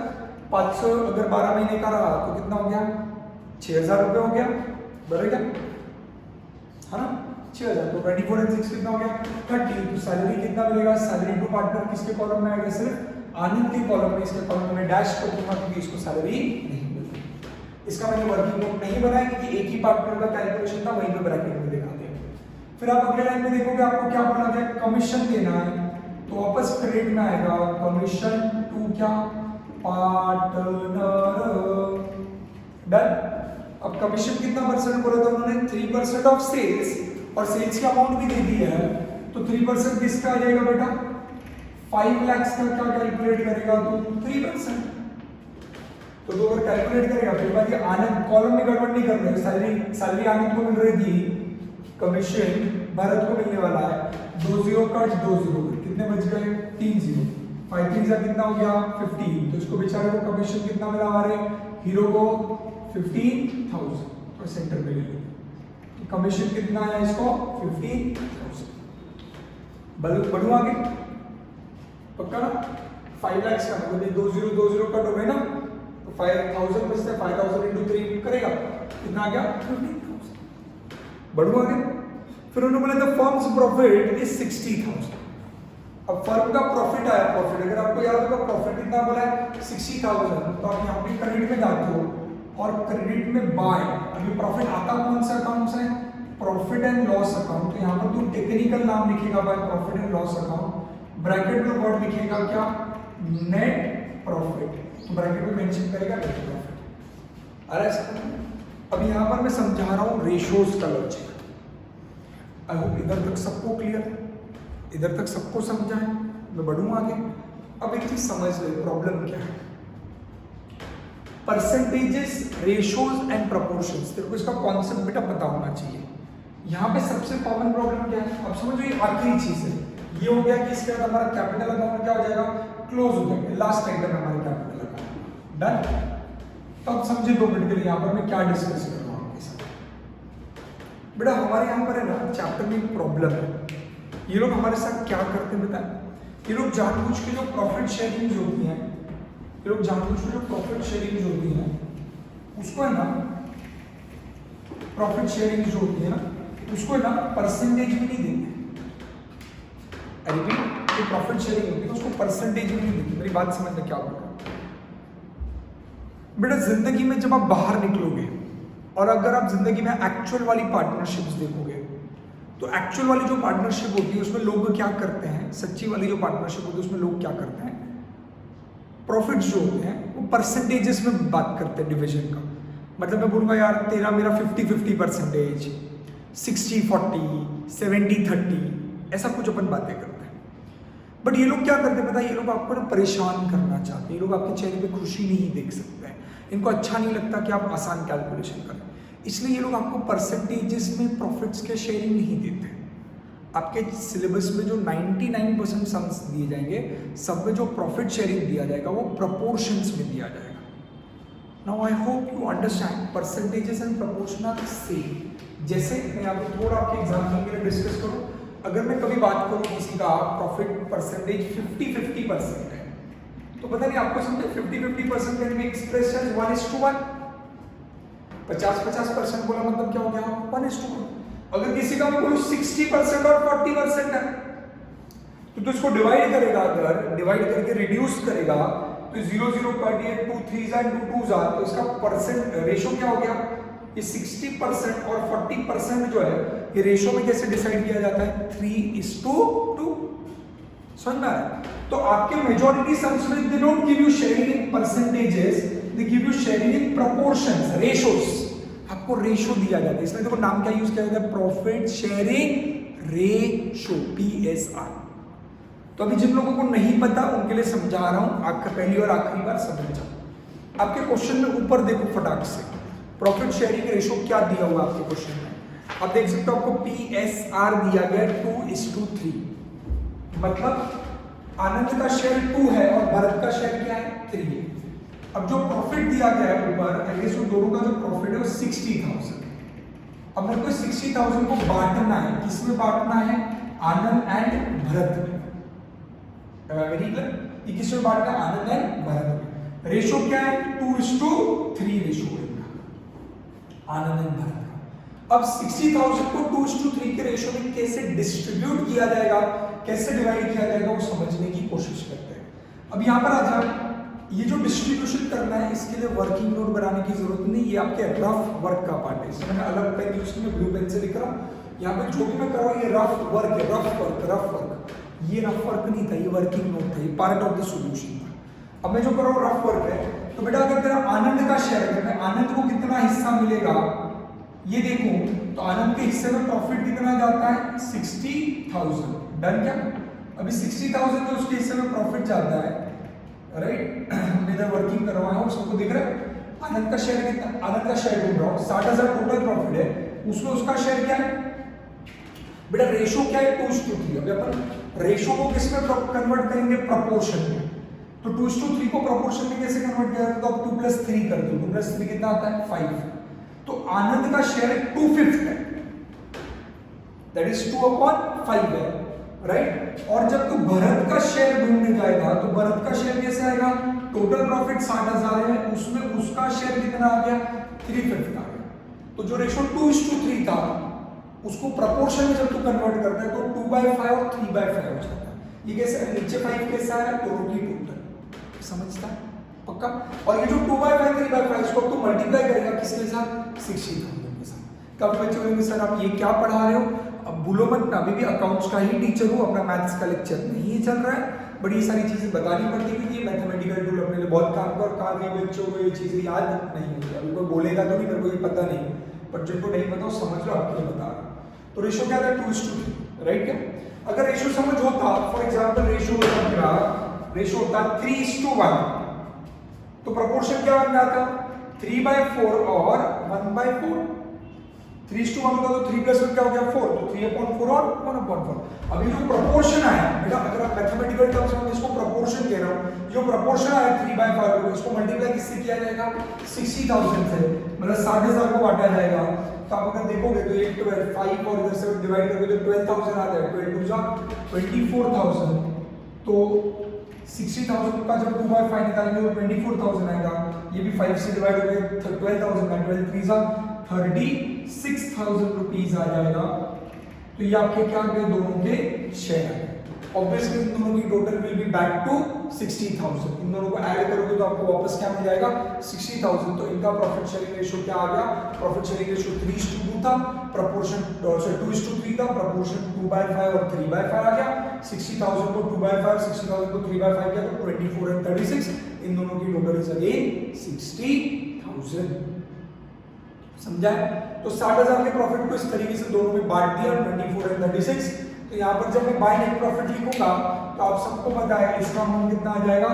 500 अगर 12 महीने का रहा तो कितना हो गया, 6,000 रुपये हो गया, बराबर है ना, 6,000। तो 24 and 6 कितना हो गया, 30। तो सैलरी कितना मिलेगा, सैलरी टू पार्टनर किसके कॉलम में आएगा, सिर्फ आनंद के कॉलम में, इसके कॉलम में डैश कर दूंगा क्योंकि इसको सैलरी नहीं मिलती। इसका मैंने वर्किंग नोट नहीं बनाया क्योंकि एक ही पार्टनर का कैलकुलेशन था, वहीं पे ब्रैकेट में दिखाते हैं। फिर आप अगले लाइन में देखोगे आपको क्या बोला गया, कमीशन देना है, तो वापस क्रेडिट में आएगा कमीशन टू क्या, पार्टनर, डन। अब कमीशन कितना परसेंट बोला था उन्होंने, 3% ऑफ सेल्स, और सेल्स की अमाउंट भी दे दी है, तो 3% किसका आ जाएगा बेटा, 5 लाख का क्या कैलकुलेट करेगा तो 3%। तो अगर कैलकुलेट करेगा फिर बात ये आनंद कॉलम में गड़बड़ नहीं कर रहे, सैलरी आनंद को मिल रही थी, कमीशन भारत को मिलने वाला है, 2 0 कट 2 0, कितने बच गए, 3 0, 5 3 का कितना हो गया 15। तो इसको बेचारे को कमीशन कितना मिला, हमारे हीरो को 15,000, तो सेंटर पे ले लेंगे, तो कमीशन कितना आया इसको 15,000। बढ़ू आगे, पक्का ना, 5 लाख का मतलब 2 0 2 0 कट हो गए ना, तो 5,000 बचता है, 5,000 इंटू 3 करेगा, कितना आ गया 15,000। बढ़ू आगे, फिर उन्होंने बोला था फर्म्स प्रॉफिट इज 60,000। अब फर्म का प्रॉफिट आया, प्रॉफिट अगर आपको याद होगा प्रॉफिट कितना बोला है 60,000, तो आप यहाँ पे क्रेडिट में जाते हो और क्रेडिट में बाय, अभी प्रॉफिट आता कौन सा अकाउंट से, प्रॉफिट एंड लॉस अकाउंट। तो यहाँ पर तू टेक्निकल नाम लिखेगा by profit and loss account, bracket में वर्ड लिखेगा क्या, नेट प्रॉफिट, तो ब्रैकेट में मेंशन करेगा नेट प्रॉफिट। अरे अब यहाँ पर मैं समझा रहा हूँ रेशोज का लॉजिक, आई होप इधर तक सबको क्लियर, इधर तक सबको समझा है। मैं बढ़ूँ आगे, अब एक चीज समझ ले प्रॉब्लम क्या है, परसेंटेजेस, रेशोज एंड प्रोपोर्शंस। तेरे को इसका कॉन्सेप्ट बेटा पता होना चाहिए। यहाँ पे सबसे कॉमन प्रॉब्लम क्या है, अब समझो ये आखिरी चीज है, ये हो गया कि इसके बाद हमारा कैपिटल अकाउंट क्या हो जाएगा, क्लोज हो जाएगा, लास्ट आइटम हमारा कैपिटल अकाउंट, डन। तो अब समझे 2 मिनट के लिए यहाँ पर मैं क्या डिस्कस कर रहा हूँ आपके साथ। बेटा हमारे यहाँ पर है ना चैप्टर में एक प्रॉब्लम है, ये लोग हमारे साथ क्या करते हैं बताएं, ये लोग जानबूझ के जो प्रॉफिट शेयरिंग होती है, ये लोग जानबूझ के जो प्रॉफिट शेयरिंग होती है उसको है ना, प्रॉफिट शेयरिंग जो होती है ना उसको है ना परसेंटेज में नहीं देते। जो प्रॉफिट शेयरिंग होती है उसको परसेंटेज में नहीं देते। मेरी बात समझना क्या बोल रहा हूं बेटा, जिंदगी में जब आप बाहर निकलोगे और अगर आप जिंदगी में एक्चुअल वाली पार्टनरशिप्स देखोगे तो एक्चुअल वाली जो पार्टनरशिप होती है उसमें लोग क्या करते हैं, सच्ची वाली जो पार्टनरशिप होती है उसमें लोग क्या करते हैं, प्रॉफिट्स जो होते हैं वो परसेंटेजेस में बात करते हैं डिवीजन का। मतलब मैं बोलूँगा यार तेरा मेरा 50-50 परसेंटेज, 60-40, 70-30, ऐसा कुछ अपन बातें करते हैं। बट ये लोग क्या करते हैं पता है, ये लोग आपको ना परेशान करना चाहते हैं, ये लोग आपके चेहरे पे खुशी नहीं देख सकते हैं, इनको अच्छा नहीं लगता कि आप आसान कैलकुलेशन करें, इसलिए ये लोग आपको परसेंटेजेस में प्रॉफिट्स के शेयरिंग नहीं देते। आपके सिलेबस में जो 99% सम्स दिए जाएंगे सब में जो प्रॉफिट शेयरिंग दिया जाएगा वो प्रपोर्शंस में दिया जाएगा। Now I hope you understand percentages and proportion are same. जैसे मैं यहाँ पे थोड़ा आपके एग्जाम्पल के लिए डिस्कस करूँ, अगर मैं कभी बात करूँ किसी का प्रॉफिट परसेंटेज 50-50% है तो पता नहीं आपको समझे 50-50% कैन बी एक्सप्रेस्ड एज 1:1। 50-50% बोला मतलब क्या हो गया 1:1। अगर किसी का मैं बोलूं 60% और 40% है तो इसको डिवाइड करेगा, अगर डिवाइड करके रिड्यूस करेगा तो 0-0 कट, ये 2 3s and 2 2s आ, तो इसका परसेंट रेशो क्या हो गया, ये 60% और 40% जो है ये रेशो में कैसे डिसाइड किया जाता है 3:2। समझ में आ रहा है? तो आपके मेजॉरिटी सम्स में they don't give you sharing in percentages, they give you sharing in proportions, ratios. आपको रेशो दिया जाता है, इसमें देखो नाम क्या यूज किया जाता है, प्रॉफिट शेयरिंग रेशो, PSR। तो अभी जिन लोगों को नहीं पता उनके लिए समझा रहा हूं, आपका पहली और आखिरी बार समझ जाओ। आपके क्वेश्चन में ऊपर देखो फटाक से, प्रॉफिट शेयरिंग रेशो क्या दिया हुआ आपके क्वेश्चन में, आप देख सकते हो आपको PSR दिया गया 2:3। मतलब आनंद का शेयर 2 है और भरत का शेयर क्या है 3 है। अब जो प्रॉफिट दिया गया है ऊपर, आई गेस उन दोनों का जो प्रॉफिट है वो 60,000। अब मेरे को 60,000 को बांटना है, किसमें बांटना है, आनंद एंड भरत में। वेरी क्लियर, ये किसमें बांटना है, आनंद एंड भरत में। रेशो क्या है 2:3 रेशो है आनंद एंड भरत का। अब 60,000 को 2:3 के रेशो में कैसे डिस्ट्रीब्यूट किया जाएगा, कैसे डिवाइड किया जाएगा वो समझने की कोशिश करते हैं। अब यहाँ पर आ जाए, ये जो डिस्ट्रीब्यूशन करना है इसके लिए वर्किंग नोट बनाने की जरूरत नहीं, ये आपके रफ वर्क का पार्ट है। इसमें मैं अलग पेन यूज किया, ब्लू पेन से लिख रहा हूँ, यहाँ पे जो भी मैं कर रहा हूँ ये रफ वर्क है, रफ वर्क। ये रफ वर्क नहीं था, ये वर्किंग नोट था, ये पार्ट ऑफ द सॉल्यूशन था। अब मैं जो कर रहा हूँ रफ वर्क है, तो बेटा अगर तेरा आनंद का शेयर है, मैं आनंद को कितना हिस्सा मिलेगा ये देखूं, तो आनंद के हिस्से में प्रॉफिट कितना जाता है 60,000। डन क्या, अभी 60,000 में उसके हिस्से में प्रॉफिट जाता है, राइट। मैं इधर वर्किंग करवा हूँ, सबको दिख रहा है। आनंद का शेयर कितना, आनंद का शेयर ढूंढ रहा हूँ, 60,000 टोटल प्रॉफिट है, उसमें उसका शेयर क्या है बेटा, रेशो क्या है 2:3। अभी अपन रेशो को किसमें कन्वर्ट करेंगे, प्रपोर्शन में। तो 2:3 को प्रपोर्शन में कैसे कन्वर्ट किया जाता है, तो अब 2+3 कर दो, 2+3 कितना आता है 5। तो आनंद का शेयर 2/5 है, दैट इज 2/5 है, राइट। और जब तू भरत का शेयर ढूंढने जाएगा तो भरत का शेयर कैसे आएगा, टोटल प्रॉफिट 60,000 है, उसमें उसका शेयर कितना आ गया 3/5 आ गया। तो जो रेशो 2:3 था उसको प्रपोर्शन में जब तू कन्वर्ट करता है तो 2/5 और 3/5 हो जाता है। ये कैसे, नीचे 5 कैसा है, तो रोटी टोटल, समझता है पक्का। और ये जो 2/5 3/5 इसको तू मल्टीप्लाई करेगा किसके साथ, 60,000 के साथ। कब बच्चे बोलेंगे सर आप ये क्या पढ़ा रहे हो, अब भूलो मत, अभी भी अकाउंट्स का ही टीचर हूँ, अपना मैथ्स का लेक्चर नहीं चल रहा है, बट ये सारी चीजें बतानी पड़ती है क्योंकि मैथमेटिकल टूल अपने लिए बहुत काम का, और काफी बच्चों को ये चीजें याद नहीं होती। अभी कोई बोलेगा तो नहीं, मेरे को ये पता नहीं, पर जिनको नहीं पता समझ लो, आपके लिए बता रहा हूँ। तो रेशो क्या था 2:3, राइट। क्या अगर रेशो समझ होता, फॉर एग्जांपल रेशो होता 3:1, तो प्रोपोर्शन क्या बन जाता 3/4 और 1/4। 3:1 होता तो 3+1 क्या हो गया 4, तो 3/4 और 1/4। अभी जो प्रोपोर्शन आया बेटा, अगर आप मैथमेटिकल टर्म्स में इसको प्रोपोर्शन कह रहा हूं, जो प्रोपोर्शन आया 3/5 को इसको मल्टीप्लाई किससे किया जाएगा 60,000 से, मतलब 60,000 को बांटा जाएगा। तो आप अगर देखोगे तो 8 12 5 और इधर से डिवाइड करोगे तो 12,000 आ जाएगा, 12 2 24,000। तो 60,000 का जब 2/5 निकालेंगे तो 24,000 आएगा, ये भी 5 से डिवाइड हो गए 12,000 का, 12 3 36,000 रुपीज आ जाएगा। तो ये आपके क्या गए, दोनों के शेयर है। ऑब्वियसली इन दोनों की total will be back to 60,000। इन दोनों को ऐड करोगे तो आपको वापस क्या मिल जाएगा 60,000। तो इनका प्रॉफिट शेयरिंग रेशियो क्या आ गया, प्रॉफिट शेयरिंग रेशियो 3:2 था, प्रपोर्शन 2:3 था, प्रपोर्शन 2/5 और 3/5 आ गया। 60,000 को 2/5, 60,000 को 3/5 किया तो 24 और 36, इन दोनों की टोटल इज अगेन 60,000। समझा है? तो 60,000 के प्रॉफिट को इस तरीके से दोनों में बांट दिया, 24 और 36। तो यहाँ पर जब मैं बाय नेट प्रॉफिट लिखूंगा तो आप सबको पता है इसका अमाउंट कितना आ जाएगा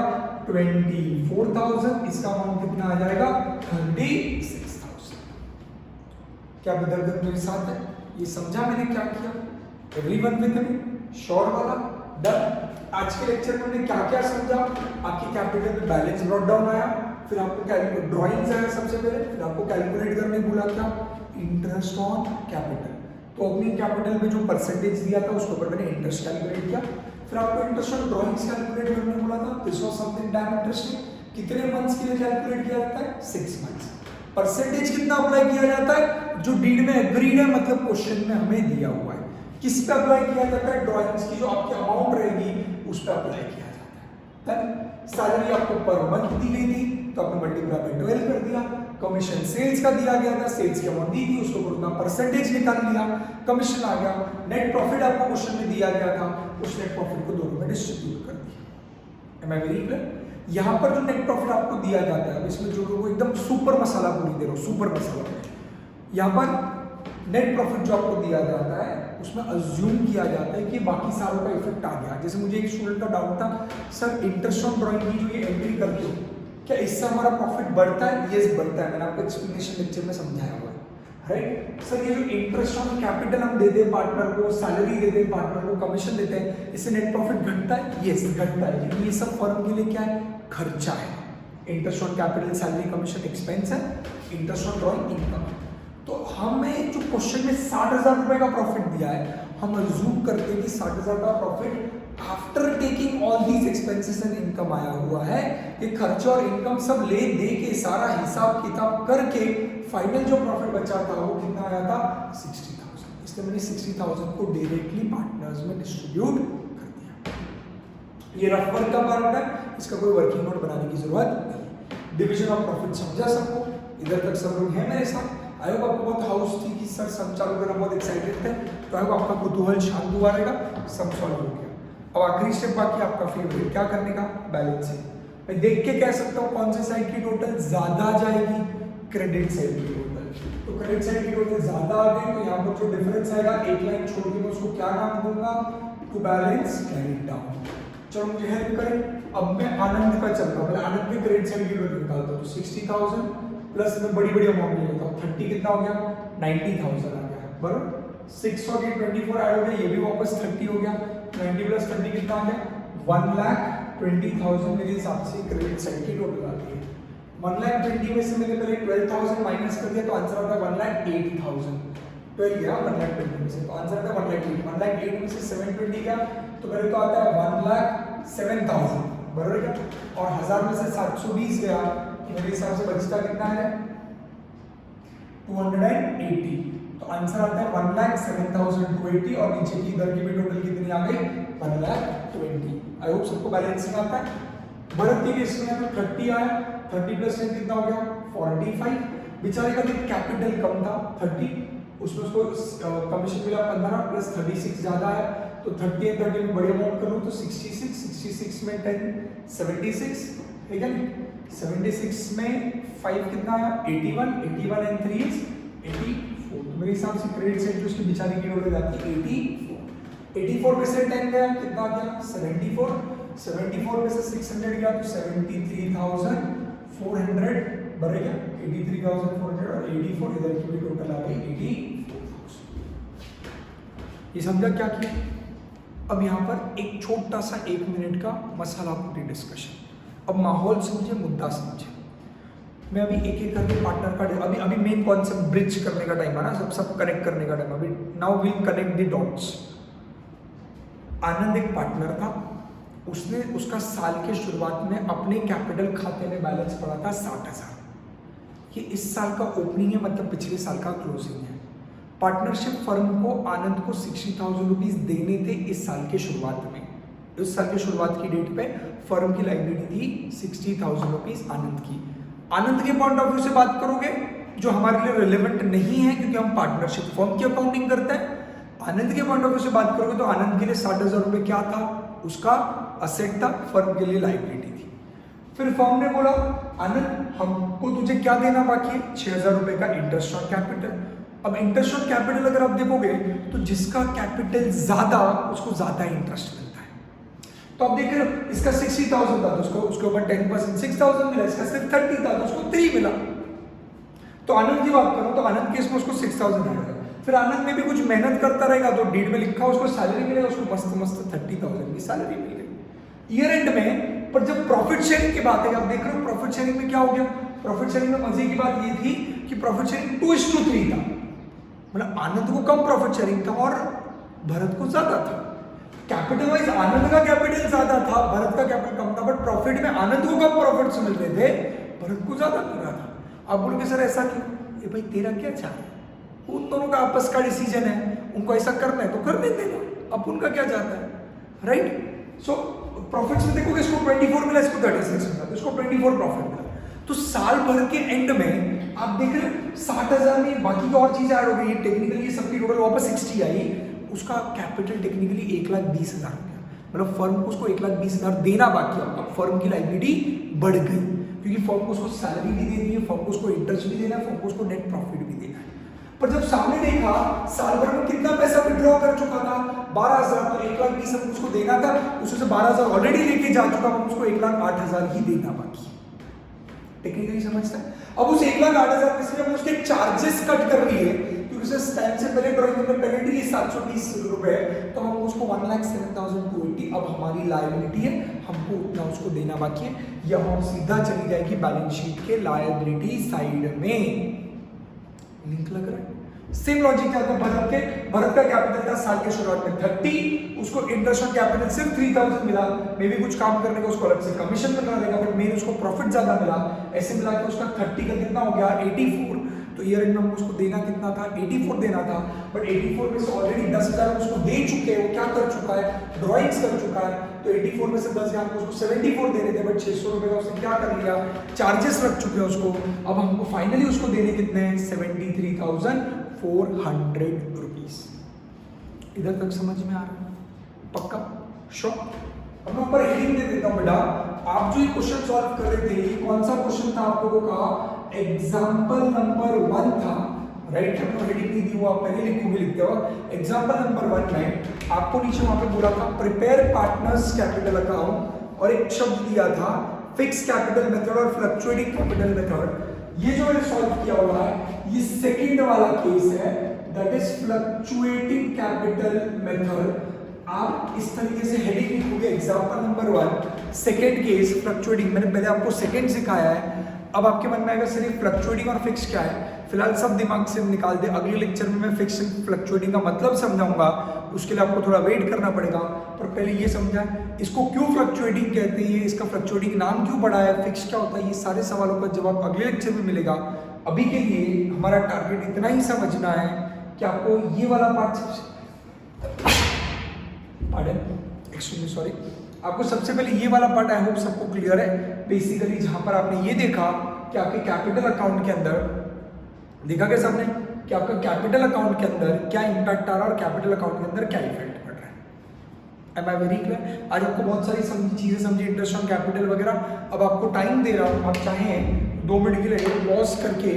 24,000, इसका अमाउंट कितना आ जाएगा 36,000। क्या विदर्भ मेरे साथ है? ये समझा मैंने क्या किया? Everyone with me? श्योर वाला? डन। आज के लेक्चर में मैंने क्या क्या समझा? आपकी कैपिटल में बैलेंस ब्रॉट डाउन आया, फिर आपको कैलकुलेट ड्राइंग्स आया सबसे पहले, फिर आपको कैलकुलेट करने बोला था इंटरेस्ट ऑन कैपिटल। तो ओपनिंग कैपिटल में जो परसेंटेज दिया था उसके ऊपर मैंने इंटरेस्ट कैलकुलेट किया। फिर आपको इंटरेस्ट ऑन ड्राइंग्स कैलकुलेट करने बोला था, this was something dam interesting. कितने मंथ्स के लिए कैलकुलेट किया जाता है? 6 मंथ्स। परसेंटेज कितना अप्लाई किया जाता है? जो डीड में एग्रीड है, मतलब क्वेश्चन में हमें दिया हुआ है। किस पे अप्लाई किया जाता है? ड्राइंग्स की जो आपकी अमाउंट रहेगी उस पर अप्लाई किया जाता है। सैलरी आपको पर मंथ दी गई थी तो आपने मल्टीप्लाई बाय 12 कर दिया। कमीशन सेल्स का दिया गया था, सेल्स की अमाउंट दी थी, उसको उतना परसेंटेज निकाल लिया, कमीशन आ गया। नेट प्रॉफिट आपको क्वेश्चन में दिया गया था, उस नेट प्रॉफिट को दोनों में डिस्ट्रीब्यूट कर दिया। Am I very clear? यहाँ पर जो नेट प्रॉफिट आपको दिया जाता है इसमें जो लोगों एकदम सुपर मसाला पूरी दे रहा हूँ, सुपर मसाला। यहाँ पर नेट प्रॉफिट जो आपको दिया जाता है उसमें अज्यूम किया जाता है कि बाकी सारों का इफेक्ट आ गया। जैसे मुझे एक स्टूडेंट का डाउट था, सर इंटरेस्ट ऑन ड्राइंग की जो ये एंट्री करते हो क्या इससे हमारा प्रॉफिट बढ़ता है? यस बढ़ता है, मैंने आपको एक्सप्लेनेशन लेक्चर में समझाया हुआ है, राइट? सर ये जो इंटरेस्ट ऑन कैपिटल हम दे दें पार्टनर को, सैलरी दे दें पार्टनर को, कमीशन देते हैं, इससे नेट प्रॉफिट घटता है? यस घटता है, लेकिन ये सब फर्म के लिए क्या है? खर्चा है। Interest on capital, salary, commission expense है, इंटरेस्ट ऑन ड्राइंग इनकम। तो हमें जो क्वेश्चन में 60,000 रुपए का प्रॉफिट दिया है, हम अज्यूम करते हैं कि 60,000 का profit after taking all these expenses and income आया हुआ है। ये खर्चा और इनकम सब ले दे के सारा हिसाब किताब करके फाइनल जो प्रॉफिट बचा था वो कितना आया था? 60,000। इसलिए मैंने 60,000 को डायरेक्टली पार्टनर्स में डिस्ट्रीब्यूट कर दिया। ये रफ वर्क का पार्ट है, इसका कोई वर्किंग नोट बनाने की जरूरत नहीं। डिविजन ऑफ प्रॉफिट समझा सबको? इधर तक सब लोग हैं मेरे साथ? आई होप आपको बहुत हाउस थी कि सर सब चालू करना बहुत एक्साइटेड थे, तो आई होप आपका कुतूहल शांत हुआ रहेगा, सब सॉल्व हो गया। अब आखिरी स्टेप बाकी आपका फेवरेट क्या करने का? बैलेंसिंग। मैं देख के कह सकता हूँ कौन सी साइड की टोटल ज्यादा जाएगी? क्रेडिट साइड की टोटल। तो क्रेडिट साइड की टोटल ज्यादा आ गई, तो यहाँ पर जो डिफरेंस आएगा एक लाइन छोड़ के मैं उसको क्या नाम दूंगा? To balance credit down. चलो मुझे हेल्प करें। अब मैं आनंद का चलता हूँ, आनंद के क्रेडिट साइड की टोटल निकालता हूँ। तो 60,000 प्लस में बड़ी बड़ी अमाउंट ले लेता हूँ, 30 कितना हो गया? 90,000 आ गया, बराबर। 6 और 24 ऐड हो गया, ये भी वापस 30 हो गया। 90 प्लस 30 कितना आ गया? 1,20,000 मेरे हिसाब से क्रेडिट साइड की टोटल आती है। 1,20,000 में से मैंने पहले 12,000 माइनस कर दिया तो आंसर आता है 1,08,000। 12 गया 1,20,000 में से, तो आंसर आता है 1,08,000। 1,08,000 में से 720 गया तो पहले तो आता है 1,07,000, बराबर क्या? और 1000 में से 720 गया तो मेरे हिसाब से बचता कितना है? 280। तो आंसर आता है 1,07,280 और नीचे की इधर की भी टोटल कितनी आ गई? 1,20,000। आई होप सबको बैलेंसिंग आता है। बढ़ती केस में 30 आया, 30 प्लस 10 कितना हो गया? 45। बेचारे का कैपिटल कम था 30, उसमें उसको कमीशन मिला 15 प्लस 36 ज्यादा है, तो 30 और 30 में बड़ी अमाउंट करूँ तो 66 में 10 76, ठीक है? 76 में 5 कितना आया? 81 एंड 3 इज 84। तो मेरे हिसाब से क्रेडिट साइड जो उसकी बेचारी की टोटल आती है 84 में से 10 गया कितना गया? 74 में से 600 गया तो 73,400 बढ़ेगा। 83,400 और 84 इधर की भी टोटल आ गई 84,000। ये समझा क्या किया? अब यहाँ पर एक छोटा सा 1 मिनट का मसाला पूरी डिस्कशन। अब माहौल समझे, मुद्दा समझे। मैं अभी एक एक करके पार्टनर का अभी मेन कॉन्सेप्ट ब्रिज करने का टाइम है ना, सब कनेक्ट करने का टाइम। अभी now will connect the dots. Anand एक पार्टनर था, उसने उसका साल के शुरुआत में अपने कैपिटल खाते में बैलेंस पड़ा था 60,000। ये इस साल का ओपनिंग है, मतलब पिछले साल का क्लोजिंग है। पार्टनरशिप फर्म को आनंद को 60,000 रुपीज देने थे इस साल के शुरुआत में, इस साल की शुरुआत की डेट पे फर्म की लाइबिलिटी थी 60,000 रुपीज आनंद की। आनंद के पॉइंट ऑफ व्यू से बात करोगे जो हमारे लिए रिलेवेंट नहीं है क्योंकि हम पार्टनरशिप फर्म की अकाउंटिंग करते हैं। आनंद के पॉइंट ऑफ व्यू से बात करोगे तो आनंद के लिए 60,000 रुपए क्या था, उसका असेट था, फर्म के लिए लाइबिलिटी थी। फिर फर्म ने बोला आनंद हमको तुझे क्या देना बाकी है, 6,000 रुपए का इंटरेस्ट ऑन कैपिटल। अब इंटरेस्ट ऑन कैपिटल अगर आप देखोगे तो जिसका कैपिटल ज्यादा उसको ज्यादा इंटरेस्ट मिलता है। तो आप देख रहे हो इसका 60,000 था तो उसके ऊपर 10% 6,000 मिला, इसका सिर्फ 30 था तो उसको 3 मिला। तो आनंद की बात करूं तो आनंद केस में उसको 6,000 मिलेगा। फिर आनंद में भी कुछ मेहनत करता रहेगा तो डीड में लिखा उसको सैलरी मिलेगा, उसको मस्त मस्त 30,000 की सैलरी मिल गई ईयर एंड में। पर जब प्रॉफिट शेयरिंग की बात है, आप देख रहे हो प्रॉफिट शेयरिंग में क्या हो गया, प्रॉफिट शेयरिंग में मजे की बात ये थी कि प्रॉफिट शेयरिंग 2:3 था, मतलब आनंद को कम प्रॉफिट शेयरिंग था और भरत को ज्यादा था। कैपिटल वाइज आनंद का कैपिटल ज्यादा था, भरत का कैपिटल कम था, बट प्रॉफिट में आनंद को कम प्रॉफिट्स मिल रहे थे, भरत को ज्यादा मिल रहा था। आप बोलोगे सर ऐसा क्यों, ये भाई तेरा क्या चाह है, उन दोनों का आपस का डिसीजन है, उनको ऐसा करना है तो करने देना, अब उनका क्या चाहता है, राइट। सो प्रॉफिट्स में देखोगे इसको 24 मिला, इसको 36 मिला, तो इसको 24 प्रॉफिट मिला। तो साल भर के एंड में आप देख रहे हो 60,000 में बाकी की और चीजें ऐड हो गई, टेक्निकली सबकी टोटल वापस 60 आई, उसका कैपिटल टेक्निकली 1,20,000 हो गया, मतलब फर्म को उसको 1,20,000 देना बाकी है। अब फर्म की लायबिलिटी बढ़ गई क्योंकि फर्म को उसको सैलरी भी देनी है, फर्म को उसको इंटरेस्ट भी देना है, फर्म को उसको नेट प्रॉफिट भी देना है। पर जब सामने देखा साल भर में कितना पैसा विड्रॉ कर चुका था, 12,000, तो 1,20,000 हमको उसको देना था, उसमें से 12,000 ऑलरेडी लेके जा चुका, हम उसको 1,08,000 ही देना बाकी। टेक्निकली समझता है। अब उस 1,08,000 में से हमने उसके चार्जेस कट कर लिए क्योंकि उसे टाइम से पहले ड्रॉइंग में पेनल्टी ली 730 रुपए, तो हम उसको 1,07,280 अब हमारी लायबिलिटी है, हमको उतना उसको देना बाकी है। यह हम सीधा चली जाएगी बैलेंस शीट के लायबिलिटी साइड में। लिंक लग रहा है। सेम लॉजिक क्या था भरत का कैपिटल था साल के शुरुआत में 30, उसको इंटरेस्ट ऑन कैपिटल सिर्फ 3,000 मिला, मे भी कुछ काम करने का उसको अलग से कमीशन मिलना रहेगा, बट मेन उसको प्रॉफिट ज्यादा मिला, ऐसे मिला कि उसका 30 का कितना हो गया 84, तो ईयर एंड में हमको उसको देना कितना था 84 देना था, बट 84 में से ऑलरेडी 10,000 उसको दे चुके हैं, वो क्या कर चुका है ड्रॉइंग्स कर चुका है, तो 84 में से 10,000 हमको उसको 74 देने थे, बट 600 रुपए का उसने क्या कर लिया चार्जेस रख चुके हैं उसको। अब हमको फाइनली उसको देने कितने हैं 73,400 रुपीज। इधर तक समझ में आ रहा है पक्का श्योर। अब मैं ऊपर हेडिंग दे देता हूं बेटा, आप जो ये क्वेश्चन सॉल्व कर रहे थे ये कौन सा क्वेश्चन था आप लोगों का, एग्जाम्पल नंबर 1 था, राइट। हमने हेडिंग नहीं दी वो आप पहले लिखोगे लिखते वक्त। एग्जाम्पल नंबर 1 में आपको नीचे वहां पे बोला था प्रिपेयर पार्टनर्स कैपिटल अकाउंट और एक शब्द दिया था फिक्स कैपिटल मेथड और फ्लक्चुएटिंग कैपिटल मेथड। ये जो मैंने सॉल्व किया हुआ है ये सेकंड वाला केस है, that is fluctuating capital method. आप इस तरीके से हेडिंग लिखोगे example number 1 second case fluctuating. मैंने पहले आपको सेकंड सिखाया है, अब आपके मन में आएगा सर फ्लक्चुएटिंग और फिक्स क्या है, फिलहाल सब दिमाग से निकाल दे, अगले लेक्चर में मैं फिक्स फ्लक्चुएटिंग का मतलब समझाऊंगा, उसके लिए आपको थोड़ा वेट करना पड़ेगा। पर पहले ये समझा इसको क्यों फ्लक्चुएटिंग कहते हैं, इसका फ्लक्चुएटिंग नाम क्यों पड़ा है, फिक्स क्या होता है, ये सारे सवालों का जवाब अगले लेक्चर में मिलेगा। अभी के लिए हमारा टारगेट इतना ही समझना है कि आपको ये वाला पार्ट सॉरी आपको सबसे पहले ये वाला पार्ट आई होप सबको क्लियर है। बेसिकली जहां पर आपने ये देखा कि आपके कैपिटल अकाउंट के अंदर देखा क्या सबने कि आपका कैपिटल अकाउंट के अंदर क्या इंपैक्ट आ रहा है और कैपिटल अकाउंट के अंदर क्या इफेक्ट पड़ रहा है। Am I very clear. आज आपको बहुत सारी चीजें समझी, इंटरेस्ट ऑन कैपिटल वगैरह। अब आपको टाइम दे रहा हूँ, आप चाहें 2 मिनट के लिए पॉज करके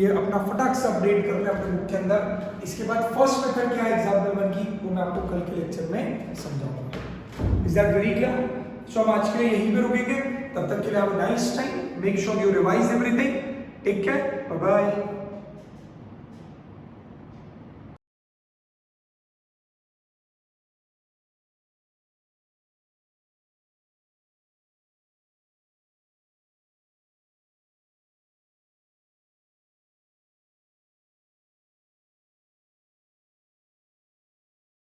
ये अपना फटाक से अपडेट कर लें अपने बुक के अंदर। इसके बाद फर्स्ट मेथड क्या है एग्जाम्पल 1 की वो मैं आपको कल के लेक्चर में समझाऊंगा। Is that very clear? So हम आज के लिए यहीं पे रुकेंगे, तब तक के लिए have a nice time, make sure you revise everything, take care, bye bye.